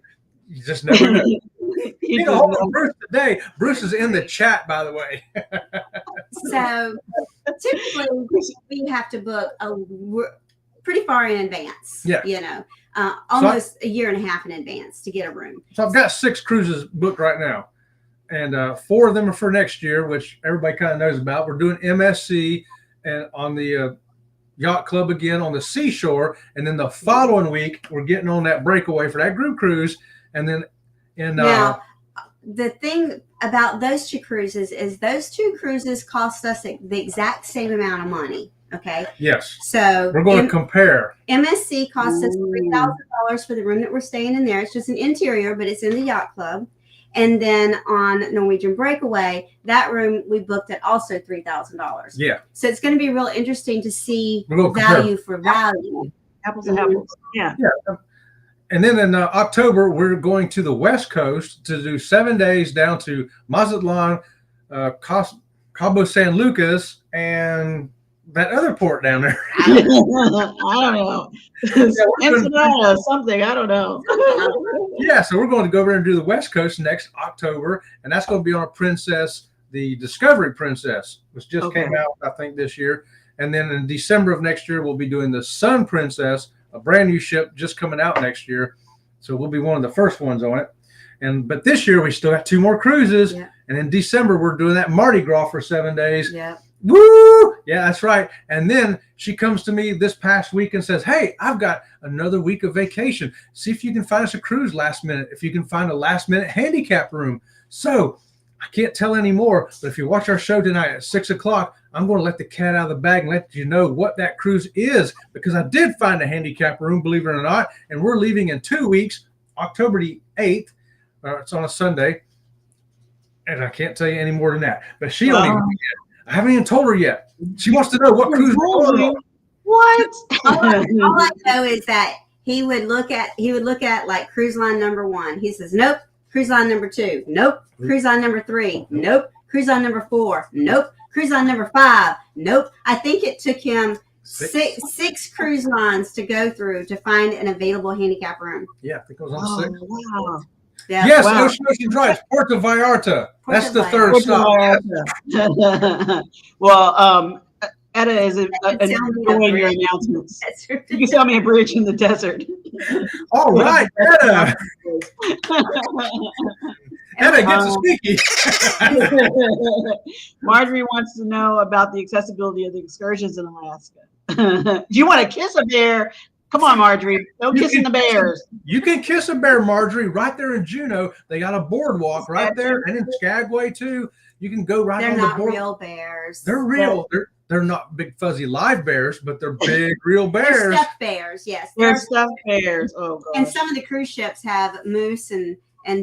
You just never know. Get a hold of Bruce today. Bruce is in the chat, by the way. So typically we have to book pretty far in advance. Yeah. You know, almost a year and a half in advance to get a room. So I've got 6 cruises booked right now. And 4 of them are for next year, which everybody kind of knows about. We're doing MSC and on the Yacht Club again on the seashore. And then the following week, we're getting on that breakaway for that group cruise. And then now, the thing about those 2 cruises is those 2 cruises cost us the exact same amount of money. Okay. Yes. So we're going to compare. MSC costs us $3,000 for the room that we're staying in there. It's just an interior, but it's in the Yacht Club. And then on Norwegian Breakaway, that room we booked at also $3,000. Yeah. So it's going to be real interesting to see value for value. Apples and apples. Yeah. Yeah. And then in October, we're going to the West Coast to do 7 days down to Mazatlan, Cabo San Lucas, and that other port down there. I don't know. Ensenada, something. I don't know. Yeah, so we're going to go over and do the West Coast next October, and that's going to be on a Princess, the Discovery Princess, which just came out, I think, this year. And then in December of next year, we'll be doing the Sun Princess, a brand new ship just coming out next year. So we'll be one of the first ones on it. But this year we still got 2 more cruises. Yeah. And in December, we're doing that Mardi Gras for 7 days. Yeah. Woo! Yeah, that's right. And then she comes to me this past week and says, hey, I've got another week of vacation. See if you can find us a cruise last minute, if you can find a last minute handicap room. So I can't tell any more, but if you watch our show tonight at 6 o'clock, I'm going to let the cat out of the bag and let you know what that cruise is, because I did find a handicap room, believe it or not, and we're leaving in 2 weeks, October the 8th. It's on a Sunday, and I can't tell you any more than that. But she don't even get it. I haven't even told her yet. She wants to know what cruise we're going on. What? All I know is that he would look at like cruise line number 1. He says, nope. Cruise line number 2. Nope. Cruise line number 3. Nope. Cruise line number 4. Nope. Cruise line number 5. Nope. I think it took him six cruise lines to go through to find an available handicap room. Yeah, I think it was on 6. Wow. Yeah, yes, wow. Ocean Drive, Puerto Vallarta. That's the third stop. Well, Etta is doing your announcements. You can tell me a bridge in the desert. All right, Etta. Etta gets a speaky. Marjorie wants to know about the accessibility of the excursions in Alaska. Do you want to kiss a bear? Come on, Marjorie. No kissing the bears. You can kiss a bear, Marjorie, right there in Juneau. They got a boardwalk right there, and in Skagway too. You can go right on the board. They're not real bears. They're real. They're not big fuzzy live bears, but they're big real bears. They're stuffed bears, yes. They're stuffed bears. Oh god. And some of the cruise ships have moose and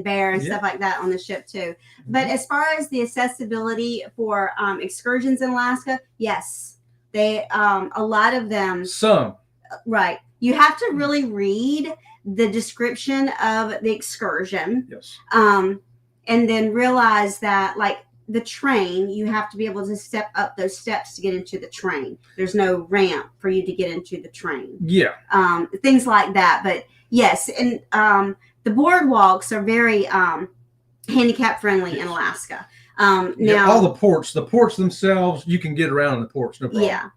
bear and stuff like that on the ship too. But as far as the accessibility for excursions in Alaska, yes, they a lot of them. Some. Right. You have to really read the description of the excursion. Yes. And then realize that, like the train, you have to be able to step up those steps to get into the train. There's no ramp for you to get into the train. Yeah. Things like that. But yes, and the boardwalks are very handicap friendly in Alaska. Now all the ports themselves, you can get around the ports, no problem. Yeah.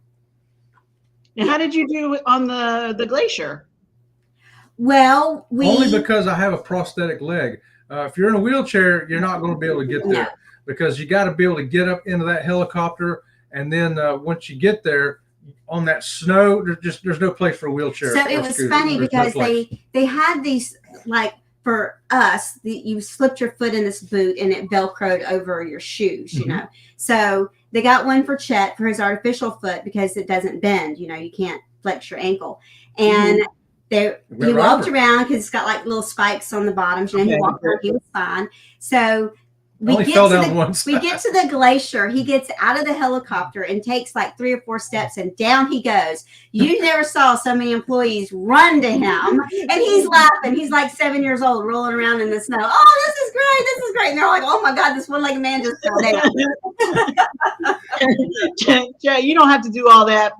And how did you do on the glacier? Well, only because I have a prosthetic leg. If you're in a wheelchair, you're not going to be able to get there because you got to be able to get up into that helicopter, and then once you get there on that snow, there's no place for a wheelchair. So it was funny because they had these, like for us, you slipped your foot in this boot and it velcroed over your shoes, you know. So they got one for Chet for his artificial foot because it doesn't bend, you know, you can't flex your ankle. And He walked around because it's got like little spikes on the bottoms. You know, he walked around. He was fine. So we get to the glacier. He gets out of the helicopter and takes like 3 or 4 steps, and down he goes. You never saw so many employees run to him, and he's laughing. He's like 7 years old, rolling around in the snow. Oh, this is great! This is great! And they're like, "Oh my God, this one-legged man just fell down." Jay, you don't have to do all that.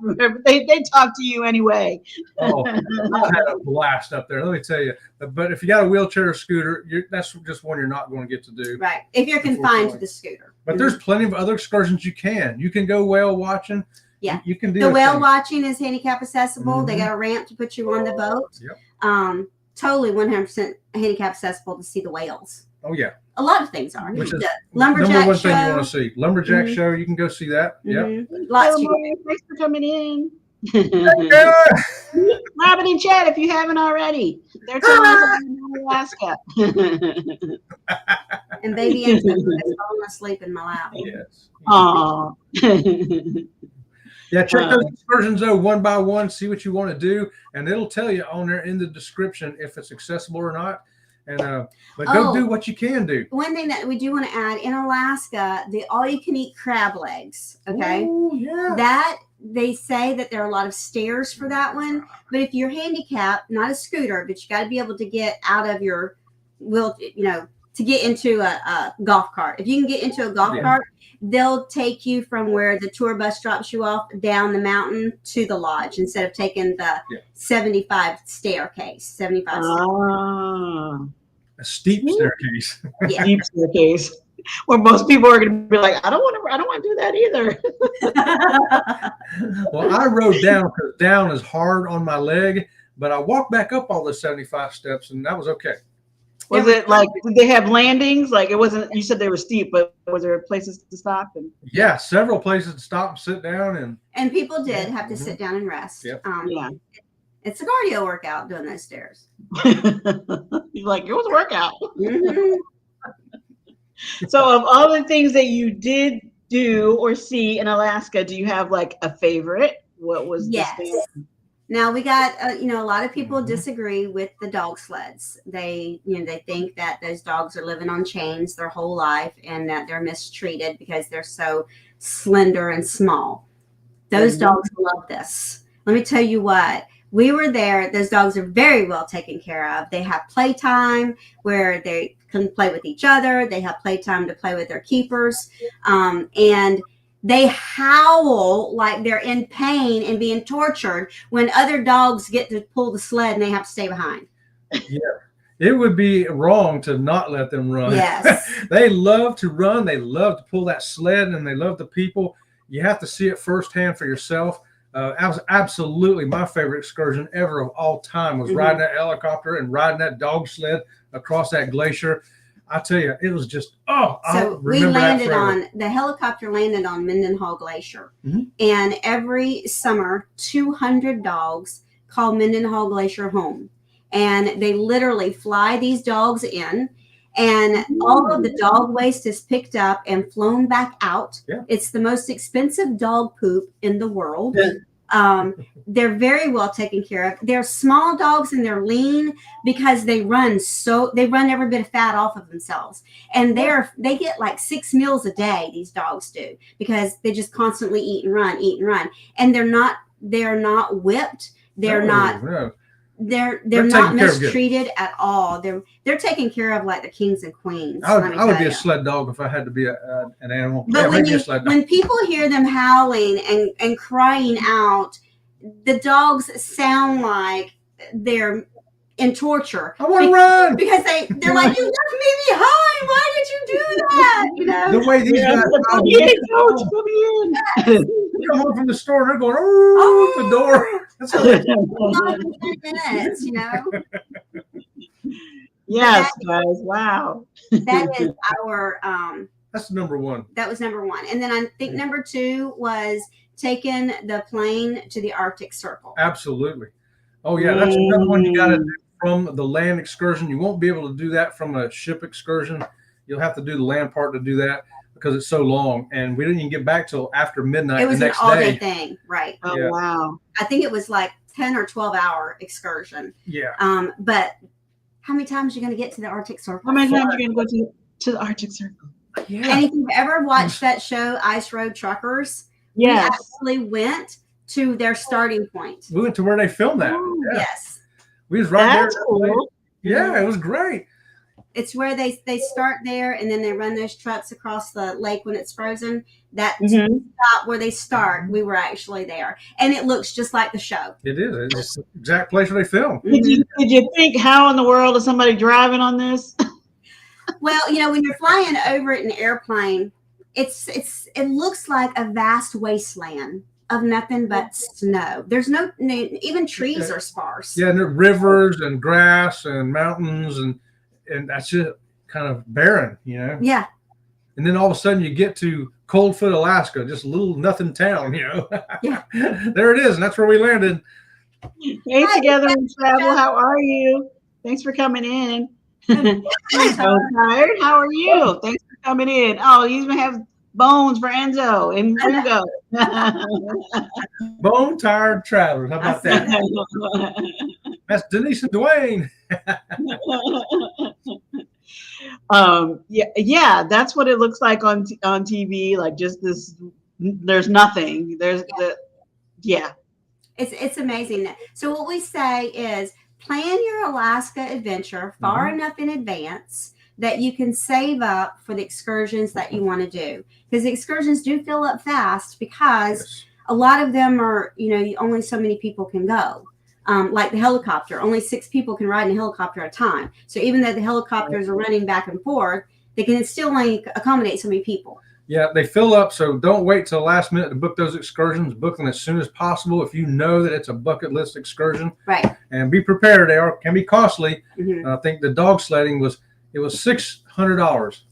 They talk to you anyway. Oh, I had a blast up there. Let me tell you. But if you got a wheelchair or scooter, that's just one you're not going to get to do. Right. If you're confined to the scooter. But there's plenty of other excursions you can. You can go whale watching. Yeah. You can do the whale watching is handicap accessible. Mm-hmm. They got a ramp to put you on the boat. Yep. Totally 100% handicap accessible to see for whales. Oh, yeah. A lot of things are. Which is lumberjack number one show. thing you want to see. Lumberjack show. You can go see that. Mm-hmm. Yep. Lots of thanks for coming in. Robin and Chad, if you haven't already, they're telling us about Alaska. And baby is falling asleep in my lap. Yes. Aww. Yeah, check those excursions though one by one. See what you want to do, and it'll tell you on there in the description if it's accessible or not. And but go do what you can do. One thing that we do want to add in Alaska, the all-you-can-eat crab legs. Okay. Oh, yeah. That. They say that there are a lot of stairs for that one, but if you're handicapped, not a scooter, but you got to be able to get out of your wheel, to get into a golf cart. If you can get into a golf cart, they'll take you from where the tour bus drops you off down the mountain to the lodge instead of taking the 75 staircase. 75. A steep staircase. Yeah. Steep staircase. Where most people are going to be like, I don't want to do that either. Well, I rode down because down is hard on my leg, but I walked back up all the 75 steps, and that was okay. Was it like, did they have landings? Like it wasn't, you said they were steep, but was there places to stop? Yeah, several places to stop and sit down. And people did have to sit down and rest. Yep. It's a cardio workout doing those stairs. You're like, it was a workout. Mm-hmm. So of all the things that you did do or see in Alaska, do you have like a favorite? What was the favorite? Now we got, a lot of people disagree with the dog sleds. They think that those dogs are living on chains their whole life and that they're mistreated because they're so slender and small. Those dogs love this. Let me tell you what. We were there. Those dogs are very well taken care of. They have playtime where they can play with each other. They have playtime to play with their keepers. And they howl like they're in pain and being tortured when other dogs get to pull the sled and they have to stay behind. Yeah. It would be wrong to not let them run. Yes. They love to run. They love to pull that sled, and they love the people. You have to see it firsthand for yourself. That was absolutely my favorite excursion ever of all time was riding that helicopter and riding that dog sled across that glacier. I tell you, it was just, So we landed the helicopter landed on Mendenhall Glacier. Mm-hmm. And every summer, 200 dogs call Mendenhall Glacier home. And they literally fly these dogs in. And all of the dog waste is picked up and flown back out. Yeah. It's the most expensive dog poop in the world. They're very well taken care of. They're small dogs and they're lean because they run every bit of fat off of themselves. And they get like 6 meals a day, these dogs do, because they just constantly eat and run. And they're not whipped. They're not. They're not mistreated at all. They're taken care of like the kings and queens. I would be a sled dog if I had to be an animal. But when people hear them howling and crying out, the dogs sound like they're in torture. I want to run because they're like, you left me behind. Why did you do that? The way these guys come home from the store, they're going the door. That's minutes, Yes, guys. Wow. That is our that's number one. That was number one. And then I think number 2 was taking the plane to the Arctic Circle. Absolutely. Oh yeah, that's another one you got to do from the land excursion. You won't be able to do that from a ship excursion. You'll have to do the land part to do that because it's so long, and we didn't even get back till after midnight. It was the next an all-day day thing, right? Oh yeah. Wow! I think it was like 10 or 12 hour excursion. Yeah. But how many times are you going to get to the Arctic Circle? How many times are you going to go to the Arctic Circle? Yeah. And if you've ever watched that show, Ice Road Truckers, Yes. we actually went to their starting point. We went to where they filmed that. Oh, Yeah. Yes. We was right That's there. cool. Yeah, it was great. It's where they start there, and then they run those trucks across the lake when it's frozen. That Mhm. spot where they start, we were actually there. And it looks just like the show. It is. It's the exact place where they filmed. Did you think, how in the world is somebody driving on this? Well, when you're flying over it in an airplane, it looks like a vast wasteland of nothing but snow. There's no even trees are sparse. Yeah, and there are rivers and grass and mountains and that's just kind of barren, Yeah. And then all of a sudden you get to Coldfoot, Alaska, just a little nothing town, Yeah. There it is, and that's where we landed. Hey, Together in Travel, how are you? Thanks for coming in. I'm so tired. How are you? Thanks for coming in. Oh, you even have bones for Enzo and Ringo. Bone tired travelers. How about that? That's Denise and Dwayne. Yeah, that's what it looks like on TV. Like just this, there's nothing. It's amazing. So what we say is plan your Alaska adventure far enough in advance that you can save up for the excursions that you want to do, because the excursions do fill up fast because a lot of them are, only so many people can go. Like the helicopter, only 6 people can ride in a helicopter at a time. So even though the helicopters are running back and forth, they can still only accommodate so many people. Yeah, they fill up. So don't wait till the last minute to book those excursions. Book them as soon as possible if you know that it's a bucket list excursion. Right. And be prepared. They can be costly. I think the dog sledding was $600,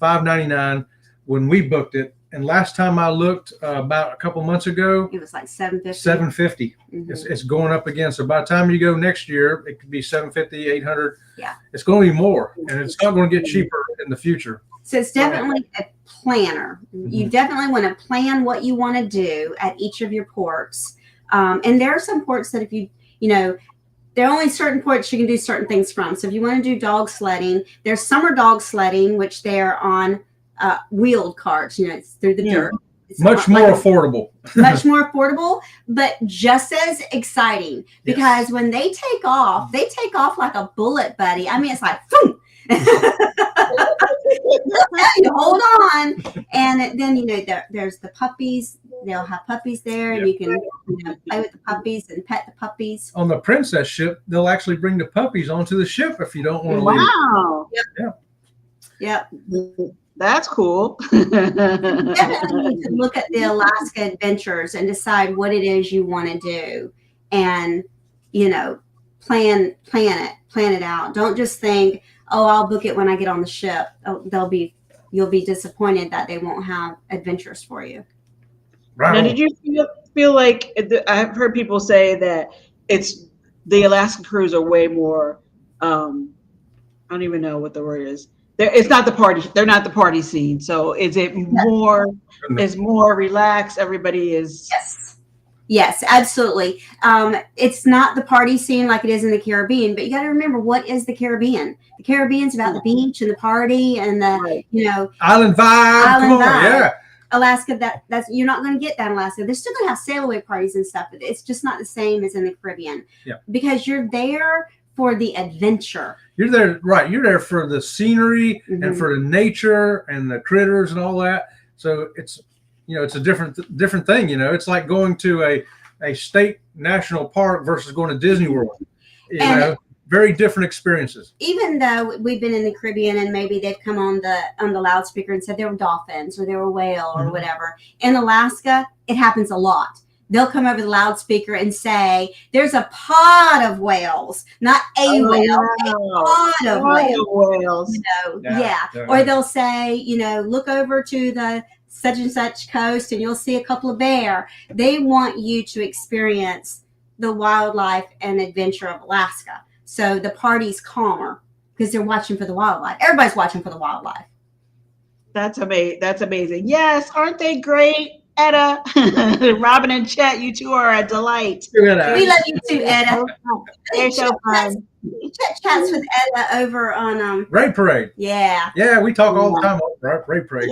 $599 when we booked it. And last time I looked, about a couple months ago, it was like $750. It's going up again. So by the time you go next year, it could be $750, $800. Yeah, it's going to be more, and it's not going to get cheaper in the future. So it's definitely a planner. You definitely want to plan what you want to do at each of your ports. And there are some ports that if there are only certain ports you can do certain things from. So if you want to do dog sledding, there's summer dog sledding, which they're on wheeled carts. It's through the dirt. It's much more affordable. Much more affordable, but just as exciting, because when they take off like a bullet, buddy. I mean, it's like, boom. You hold on, and then there's the puppies. They'll have puppies there, and you can play with the puppies and pet the puppies. On the Princess ship, they'll actually bring the puppies onto the ship if you don't want to leave. Wow. Yep. That's cool. Definitely need to look at the Alaska adventures and decide what it is you want to do, and plan it out. Don't just think, oh, I'll book it when I get on the ship. You'll be disappointed that they won't have adventures for you. Right. Now, did you feel like, I've heard people say that the Alaska cruise are way more, I don't even know what the word is. It's not the party. They're not the party scene. So is it more? Is more relaxed? Everybody is. Yes, absolutely. It's not the party scene like it is in the Caribbean, but you got to remember, what is the Caribbean? The Caribbean's about the beach and the party and the island vibe. Yeah. Alaska, that's you're not going to get that in Alaska. They're still going to have sail away parties and stuff, but it's just not the same as in the Caribbean. Yeah. Because you're there for the adventure. You're there, right? You're there for the scenery and for the nature and the critters and all that. So it's it's a different thing. It's like going to a state national park versus going to Disney World. Very different experiences. Even though we've been in the Caribbean and maybe they've come on the loudspeaker and said there were dolphins or there were whale or whatever. In Alaska, it happens a lot. They'll come over the loudspeaker and say, there's a pod of whales, not a whale, a pod of whales. Or they'll say, look over to the such and such coast and you'll see a couple of bear. They want you to experience the wildlife and adventure of Alaska. So the party's calmer because they're watching for the wildlife. Everybody's watching for the wildlife. That's amazing. Yes, aren't they great? Etta, Robin and Chet, you two are a delight. We love you too, Etta. They're so fun. Chet chats with Etta over on Raid Parade. Yeah. Yeah, we talk all the time about Raid Parade.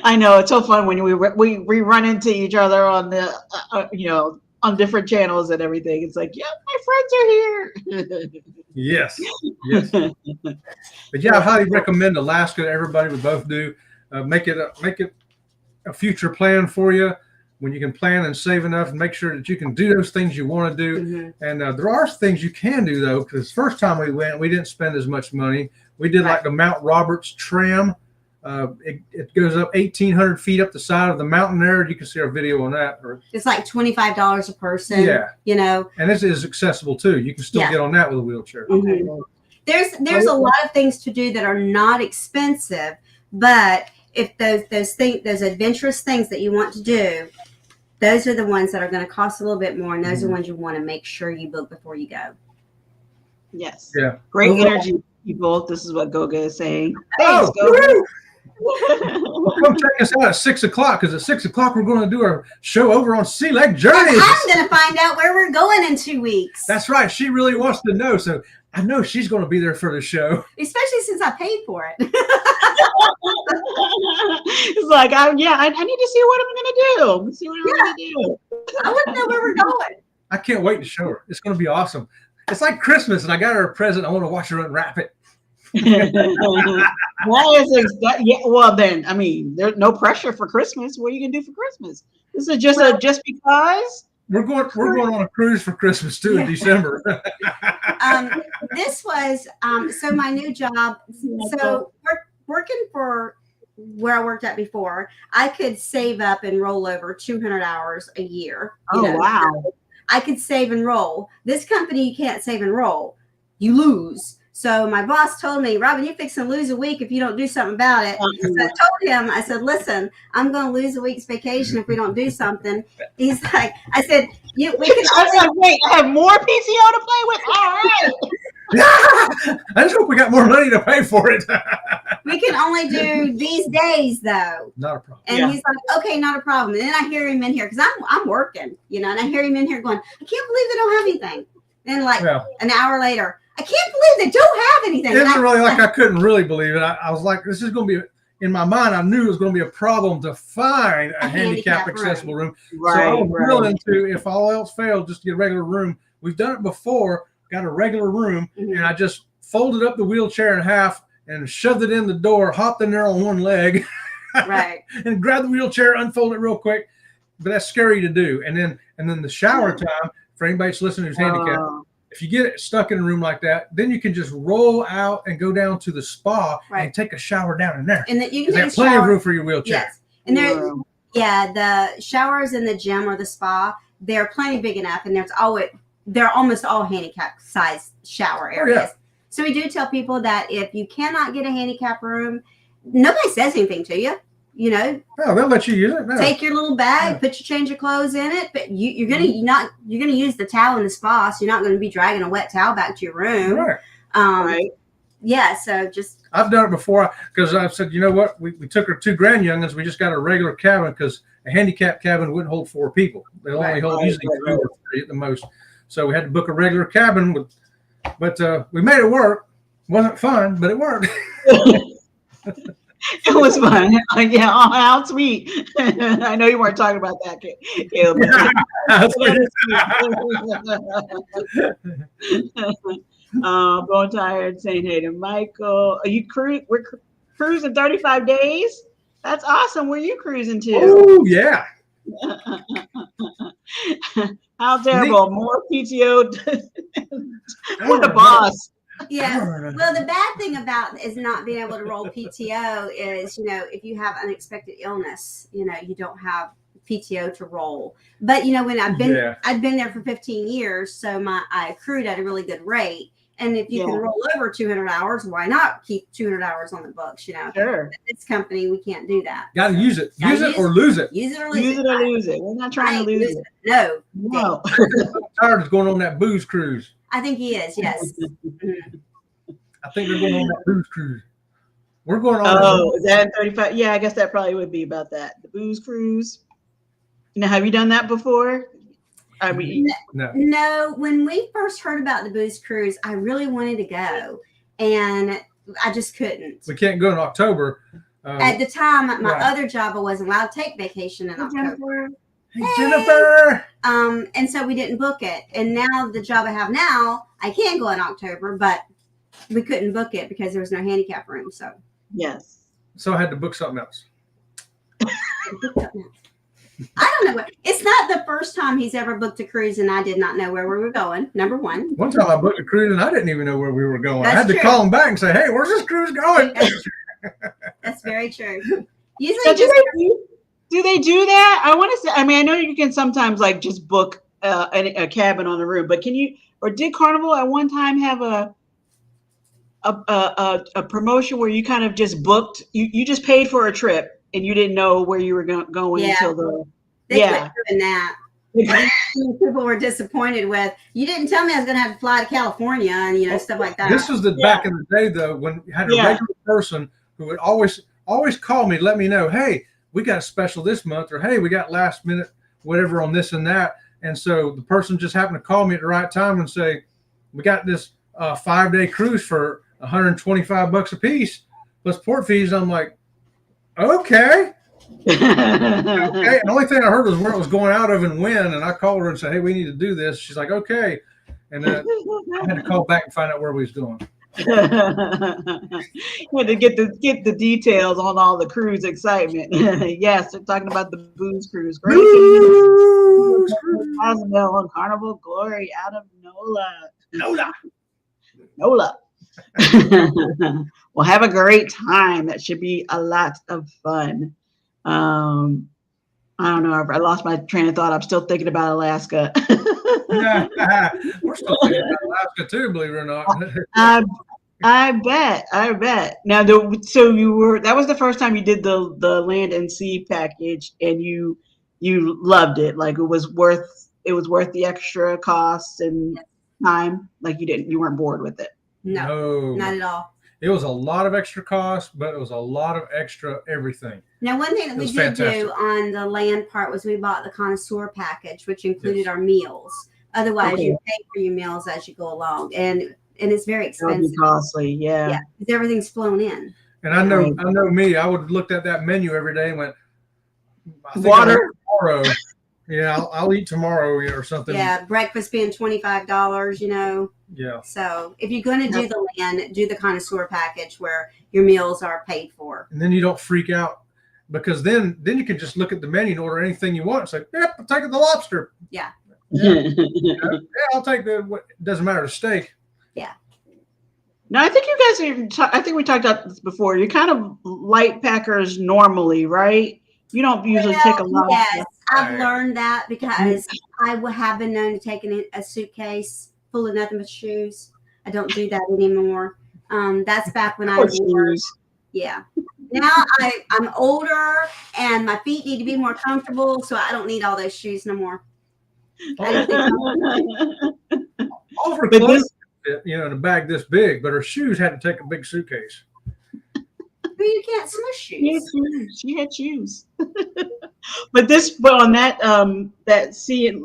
I know it's so fun when we run into each other on the on different channels and everything. It's like, yeah, my friends are here. Yes. But yeah, I highly recommend Alaska. Everybody would both do. Make it a future plan for you when you can plan and save enough and make sure that you can do those things you want to do. Mm-hmm. And there are things you can do though, because first time we went, we didn't spend as much money. We did like the Mount Roberts tram. It goes up 1,800 feet up the side of the mountain there. You can see our video on that. It's like $25 a person. Yeah, and this is accessible too. You can still get on that with a wheelchair. Mm-hmm. There's a lot of things to do that are not expensive, but if those adventurous things that you want to do, those are the ones that are going to cost a little bit more, and those are the ones you want to make sure you book before you go. Yes. Yeah. Great energy, people. This is what Goga is saying. Thanks, Goga. Well, come check us out at 6 o'clock, because at 6 o'clock we're going to do our show over on Sea Lake Journeys. And I'm going to find out where we're going in 2 weeks. That's right. She really wants to know, so I know she's going to be there for the show. Especially since I paid for it. It's like, I need to see what I'm going to do. See what I'm going to do. I want to know where we're going. I can't wait to show her. It's going to be awesome. It's like Christmas, and I got her a present. I want to watch her unwrap it. Well, then, I mean, there's no pressure for Christmas. What are you going to do for Christmas? This is just because. We're going on a cruise for Christmas too in December. This was so my new job. So working for where I worked at before, I could save up and roll over 200 hours a year. Wow! I could save and roll. This company, you can't save and roll. You lose. So my boss told me, Robin, you're fixing to lose a week if you don't do something about it. So I told him, I said, listen, I'm going to lose a week's vacation if we don't do something. He's like, I said, we can. Wait, I have more PTO to play with? All right. I just hope we got more money to pay for it. We can only do these days, though. Not a problem. And he's like, okay, not a problem. And then I hear him in here, because I'm working, and I hear him in here going, I can't believe they don't have anything. And like an hour later, I can't believe they don't have anything. It's really like I couldn't really believe it. I was like, this is going to be, in my mind, I knew it was going to be a problem to find a handicap accessible room. Right, so I was willing to, if all else failed, just get a regular room. We've done it before, got a regular room, and I just folded up the wheelchair in half and shoved it in the door, hopped in there on one leg, and grabbed the wheelchair, unfold it real quick. But that's scary to do. And then the shower time, for anybody that's listening who's handicapped, if you get stuck in a room like that, then you can just roll out and go down to the spa and take a shower down in there. And you can have plenty of room for your wheelchair. Yes. And the showers in the gym or the spa, they're plenty big enough, and they're almost all handicap size shower areas. Oh, yeah. So we do tell people that if you cannot get a handicap room, nobody says anything to you. No, they'll let you use it. No. Take your little bag, put your change of clothes in it, but you're gonna use the towel in the spa, so you're not gonna be dragging a wet towel back to your room. Right. Yeah. So just I've done it before, because I said, you know what, we took our 2 grand youngins, we just got a regular cabin, because a handicap cabin wouldn't hold 4 people. They'll only hold usually 2 or 3 at the most. So we had to book a regular cabin, but we made it work. It wasn't fun, but it worked. It was fun. How sweet. I know you weren't talking about that, Caleb. Bone Tired saying hey to Michael. Are you we're cruising 35 days? That's awesome. Where are you cruising to? Oh, yeah. How terrible. More PTO for the boss. Yes. Well, the bad thing about is not being able to roll PTO is, if you have unexpected illness, you don't have PTO to roll. But when I've been there for 15 years, so I accrued at a really good rate. And if you can roll over 200 hours, why not keep 200 hours on the books? Sure. But this company, we can't do that. Got to use it. Use it or lose it. Use it or lose it. Use it or lose it. We're not trying to lose it. No. Tired is going on that booze cruise. I think he is. Yes. I think they're going on that booze cruise. We're going on. Oh, is that 35? Yeah, I guess that probably would be about that. The booze cruise. Now, have you done that before? I mean, No, when we first heard about the booze cruise, I really wanted to go, and I just couldn't. We can't go in October. At the time, at my other job, I wasn't allowed to take vacation in October. Hey, Jennifer. And so we didn't book it. And now the job I have now, I can go in October, but we couldn't book it because there was no handicap room. So yes. So I had to book something else. I don't know what. It's not the first time he's ever booked a cruise, and I did not know where we were going. Number one. One time I booked a cruise, and I didn't even know where we were going. That's I had to true. call him back and say, "Hey, where's this cruise going?" That's very true. Usually, So do they do that? I want to say. I mean, I know you can sometimes like just book a cabin on the room, but can you? Or did Carnival at one time have a promotion where you kind of just booked? You just paid for a trip and you didn't know where you were going until the. They quit doing that. People were disappointed with. You didn't tell me I was going to have to fly to California and stuff like that. This was back in the day though, when you had a regular person who would always call me, let me know, hey, we got a special this month, or hey, we got last minute whatever on this and that. And so the person just happened to call me at the right time and say, we got this 5-day cruise for $125 a piece plus port fees. I'm like, okay. Okay. And the only thing I heard was where it was going out of and when. And I called her and said, hey, we need to do this. She's like, okay. And then I had to call back and find out where we was going. You had to get the details on all the cruise excitement. Yes, they're talking about the booze cruise. Great. Cozumel on Carnival Glory out of NOLA. Well, have a great time. That should be a lot of fun. I don't know. I lost my train of thought. I'm still thinking about Alaska. We're still thinking about Alaska too, believe it or not. I bet. Now, so that was the first time you did the land and sea package, and you loved it. Like it was worth the extra cost and time. Like you weren't bored with it. No, not at all. It was a lot of extra cost, but it was a lot of extra everything. Now, one thing that we did do on the land part was we bought the connoisseur package, which included our meals. Otherwise, you pay for your meals as you go along, and it's very expensive. Costly, yeah. Yeah, because everything's flown in. And I know me. I would have looked at that menu every day and went, water tomorrow. Yeah, I'll eat tomorrow or something. Yeah, breakfast being $25. Yeah. So if you're going to do the land, do the connoisseur package where your meals are paid for. And then you don't freak out, because then you can just look at the menu and order anything you want. It's like, yep, I'll take the lobster. Yeah. Yeah, I'll take it doesn't matter, the steak. Yeah. No, I think you guys I think we talked about this before. You're kind of light packers normally, right? You don't usually take a lot. Yes, I've learned that because I have been known to take a suitcase full of nothing but shoes. I don't do that anymore. That's back when I was. Yeah. Now I'm older and my feet need to be more comfortable, so I don't need all those shoes no more. All of her clothes fit, in a bag this big, but her shoes had to take a big suitcase. But you can't smush shoes. She had shoes. But on that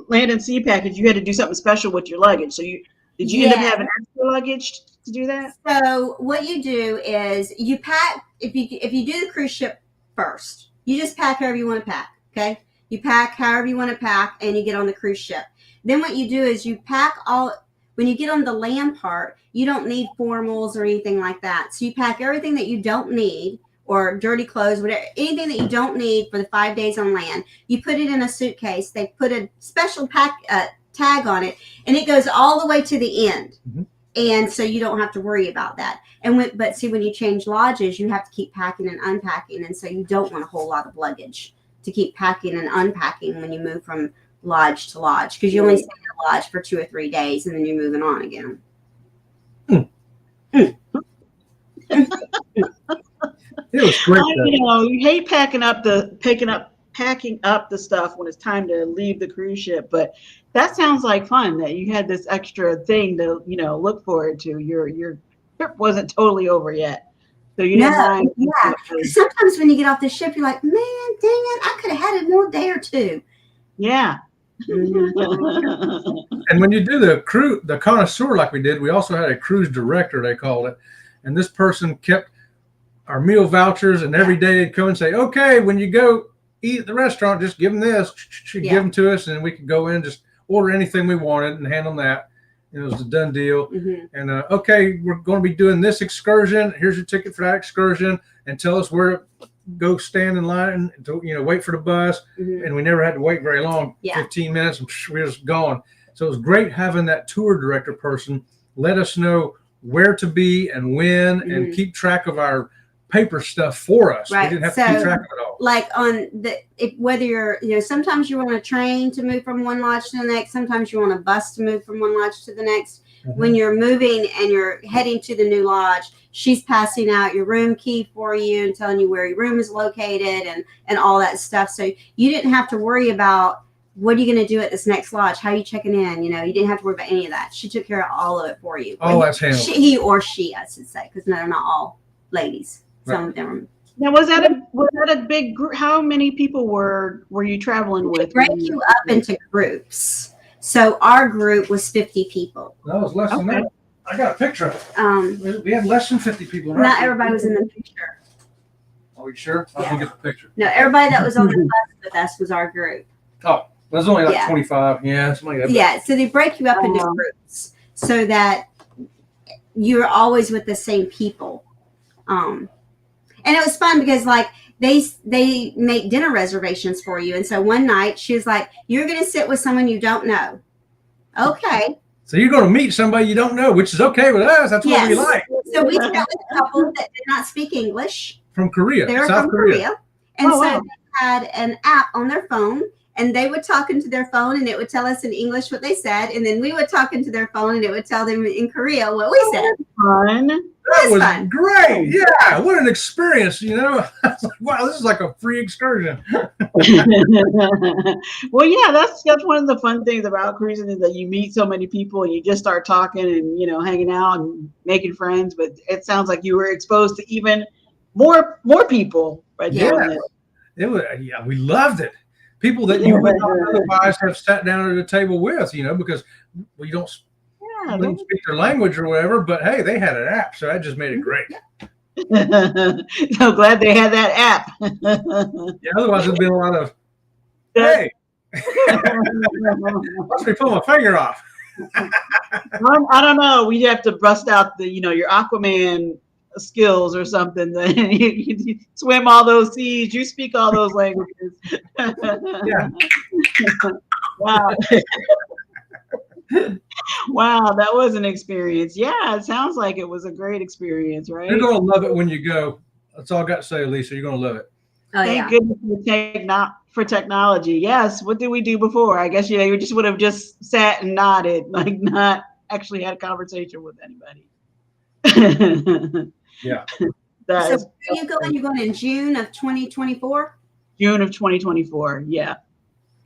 land and sea package, you had to do something special with your luggage. So did you end up having extra luggage to do that? So what you do is you pack. If you do the cruise ship first, you just pack however you want to pack. Okay, you pack however you want to pack, and you get on the cruise ship. Then what you do is you pack all. When you get on the land part, you don't need formals or anything like that. So you pack everything that you don't need, or dirty clothes, whatever, anything that you don't need for the 5 days on land. You put it in a suitcase. They put a special tag on it, and it goes all the way to the end. Mm-hmm. And so you don't have to worry about that. But see, when you change lodges, you have to keep packing and unpacking, and so you don't want a whole lot of luggage to keep packing and unpacking when you move from lodge to lodge, because you only stay in a lodge for 2 or 3 days and then you're moving on again. It was great. You hate packing up the stuff when it's time to leave the cruise ship, but that sounds like fun that you had this extra thing to look forward to. Your trip wasn't totally over yet. So you No, didn't mind. yeah. 'Cause sometimes when you get off the ship, you're like, man, dang it, I could have had it more day or two. Yeah. And when you do the connoisseur like we did, we also had a cruise director, they called it. And this person kept our meal vouchers, and every day they'd come and say, okay, when you go eat at the restaurant, just give them this. She'd give them to us, and we could go in, just order anything we wanted and hand them that. It was a done deal. And okay, we're going to be doing this excursion. Here's your ticket for that excursion, and tell us where to go stand in line to, wait for the bus. And we never had to wait very long, 15 minutes, and we were just gone. So it was great having that tour director person let us know where to be and when, and keep track of our paper stuff for us. Right. We didn't have to keep track of it all. Like on whether you're, sometimes you're on a train to move from one lodge to the next. Sometimes you're on a bus to move from one lodge to the next. When you're moving and you're heading to the new lodge, she's passing out your room key for you and telling you where your room is located and all that stuff. So you didn't have to worry about what are you going to do at this next lodge? How are you checking in? You didn't have to worry about any of that. She took care of all of it for you. Oh, that's handled. He or she, I should say, because they're not all ladies. Some of them are. Now, was that a big group? How many people were you traveling with? They break you up into groups. So our group was 50 people. That was less than that. I got a picture of it. We had less than 50 people. Not everybody was in the picture. Are you sure? I can get the picture. No, everybody that was on the bus with us was our group. Oh, there's only like 25. Yeah, something like that. Yeah, so they break you up into groups so that you're always with the same people. And it was fun because like they make dinner reservations for you. And so one night she was like, you're going to sit with someone you don't know. Okay. So you're going to meet somebody you don't know, which is okay with us. That's what we like. So we sat with a couple that did not speak English. From Korea. They were South from Korea. And they had an app on their phone. And they would talk into their phone and it would tell us in English what they said. And then we would talk into their phone and it would tell them in Korea what we said. Fun. That was fun. Great. Yeah. What an experience. I was like, wow, this is like a free excursion. Well, yeah, that's one of the fun things about cruising is that you meet so many people and you just start talking and, hanging out and making friends. But it sounds like you were exposed to even more people. Right? Yeah. We loved it. People that you would not otherwise have sat down at a table with, because we don't speak their language or whatever. But hey, they had an app, so that just made it great. So glad they had that app. Yeah, otherwise it'd be a lot of, hey, must be pulling my finger off. I don't know. We have to bust out the, your Aquaman skills or something. You swim all those seas, you speak all those languages. Yeah. Wow. Wow, that was an experience. Yeah, it sounds like it was a great experience, right? You're gonna love it when you go. That's all I got to say, Alisa. You're gonna love it. Thank goodness for technology. Yes. What did we do before? I guess you just would have just sat and nodded, like not actually had a conversation with anybody. Yeah. So where are you going? You're going in June of 2024? June of 2024. Yeah.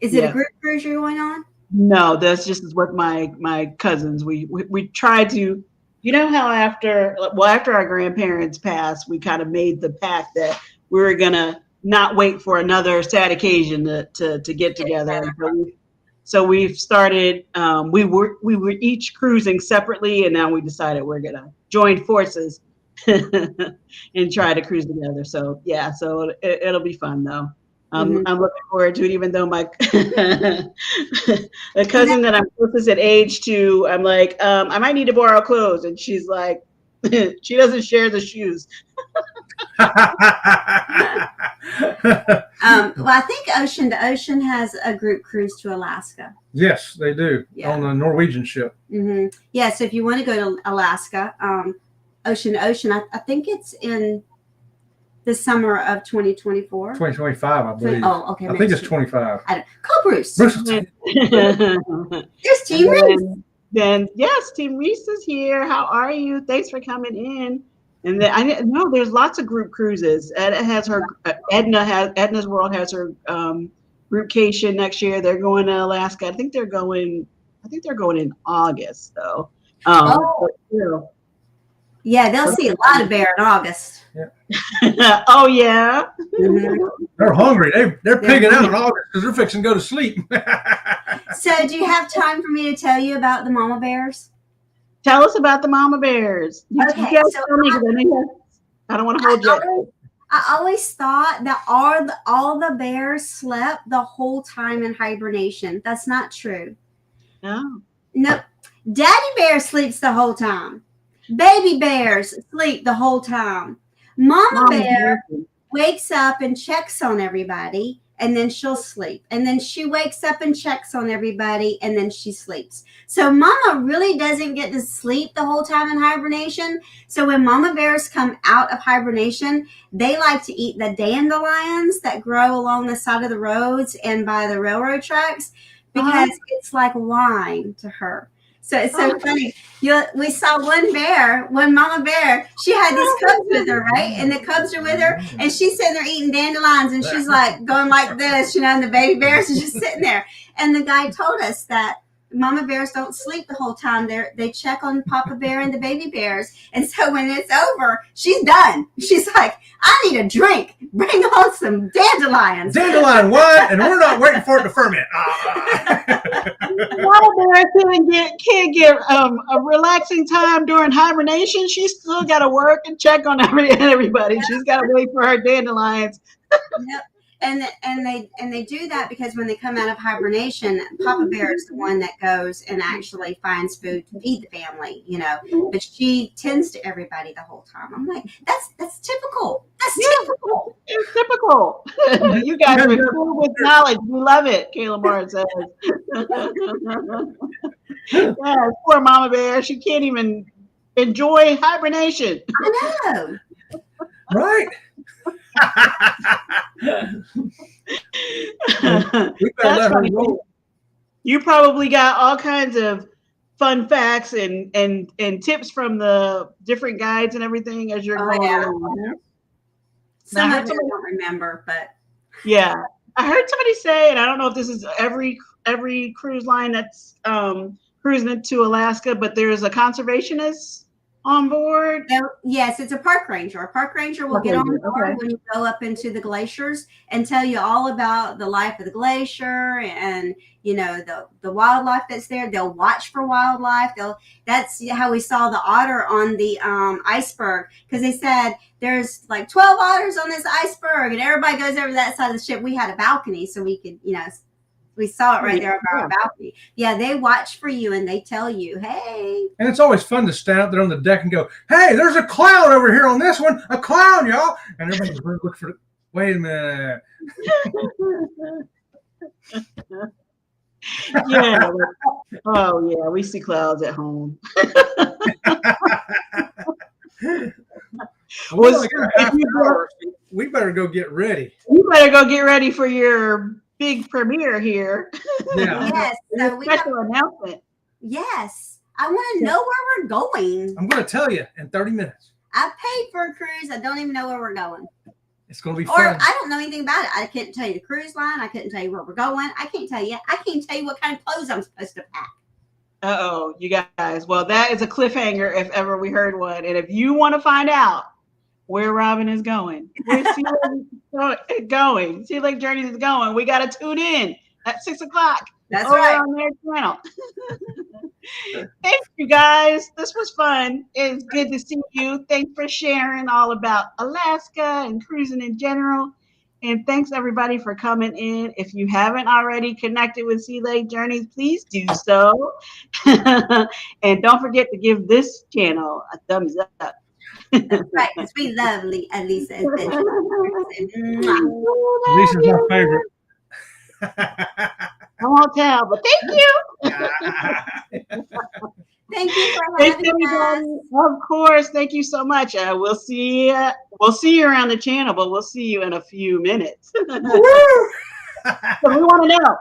Is it a group cruise you're going on? No, that's just with my cousins. We tried to, how after our grandparents passed, we kind of made the pact that we were gonna not wait for another sad occasion to get together. So we've started. We were each cruising separately, and now we decided we're gonna join forces and try to cruise together. So yeah, so it'll be fun though. I'm looking forward to it, even though my the cousin that I'm closest at age to, I'm like, I might need to borrow clothes, and she's like, she doesn't share the shoes. Well, I think Ocean to Ocean has a group cruise to Alaska. Yes, they do on the Norwegian ship. Yeah, so if you want to go to Alaska, Ocean to Ocean, I think it's in the summer of 2024. 2025, I believe. Oh, okay. I think it's 25. Call Bruce. There's Team Reese. Then yes, Team Reese is here. How are you? Thanks for coming in. And then I know there's lots of group cruises. Edna's World has her groupcation next year. They're going to Alaska. I think they're going in August though. Yeah, they'll see a lot of bear in August. Oh yeah. Mhm. They're hungry. They're pigging out in hungry. August because they're fixing to go to sleep. So, do you have time for me to tell you about the mama bears? Tell us about the mama bears. You Okay, guys so tell me because I don't want to hold you. I always thought that all the bears slept the whole time in hibernation. That's not true. No. Nope. Daddy bear sleeps the whole time. Baby bears sleep the whole time. Mama Mama bear bear. wakes up and checks on everybody, and then she'll sleep. And then she wakes up and checks on everybody, and then she sleeps. So mama really doesn't get to sleep the whole time in hibernation. So when mama bears come out of hibernation, they like to eat the dandelions that grow along the side of the roads and by the railroad tracks because it's like wine to her. So it's so funny. We saw one mama bear. She had these cubs with her, right? And the cubs are with her, and she's sitting there eating dandelions, and she's like going like this, and the baby bears are just sitting there. And the guy told us that mama bears don't sleep the whole time. They check on Papa Bear and the baby bears, and so when it's over, she's done. She's like, I need a drink. Bring on some dandelions. Dandelion wine, and we're not waiting for it to ferment. Mama bear can't get a relaxing time during hibernation. She's still got to work and check on everybody. She's got to wait for her dandelions. Yep. And they do that because when they come out of hibernation, Papa Bear is the one that goes and actually finds food to feed the family, But she tends to everybody the whole time. I'm like, that's typical. That's typical. It's typical. You guys are full with knowledge. We love it, Kayla Martin says. Yeah, poor Mama Bear. She can't even enjoy hibernation. I know. Right? We better let her roll. You probably got all kinds of fun facts and tips from the different guides and everything as you're going along. Some of it I don't remember, but yeah, I heard somebody say, and I don't know if this is every cruise line that's cruising into Alaska, but there's a conservationist on board. Yes, it's a park ranger. A park ranger will get on board when you go up into the glaciers and tell you all about the life of the glacier and the wildlife that's there. They'll watch for wildlife. That's how we saw the otter on the iceberg, because they said there's like 12 otters on this iceberg, and everybody goes over to that side of the ship. We had a balcony, so we could we saw it right there on our balcony. Yeah, they watch for you and they tell you, hey. And it's always fun to stand out there on the deck and go, hey, there's a clown over here on this one. A clown, y'all. And everybody's looking for wait a minute. Yeah. Oh, yeah. We see clouds at home. We better go get ready. You better go get ready for your big premiere here. Yeah. Yes. So special announcement. Yes. I want to know where we're going. I'm going to tell you in 30 minutes. I paid for a cruise. I don't even know where we're going. It's going to be fun. Or I don't know anything about it. I couldn't tell you the cruise line. I couldn't tell you where we're going. I can't tell you. I can't tell you what kind of clothes I'm supposed to pack. Uh-oh, you guys. Well, that is a cliffhanger if ever we heard one. And if you want to find out where Robin is going, where Sea Lake going, Sea Lake Journeys is going, we got to tune in at 6 o'clock. That's right. On their channel. Thank you, guys. This was fun. It's good to see you. Thanks for sharing all about Alaska and cruising in general. And thanks, everybody, for coming in. If you haven't already connected with Sea Lake Journeys, please do so. And don't forget to give this channel a thumbs up. That's right, because we love Alisa. Lisa's my favorite. I won't tell, but thank you. Thank you for having us. Of course, thank you so much. We'll see you around the channel, but we'll see you in a few minutes. So we want to know.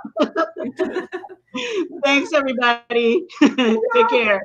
Thanks, everybody. Take care.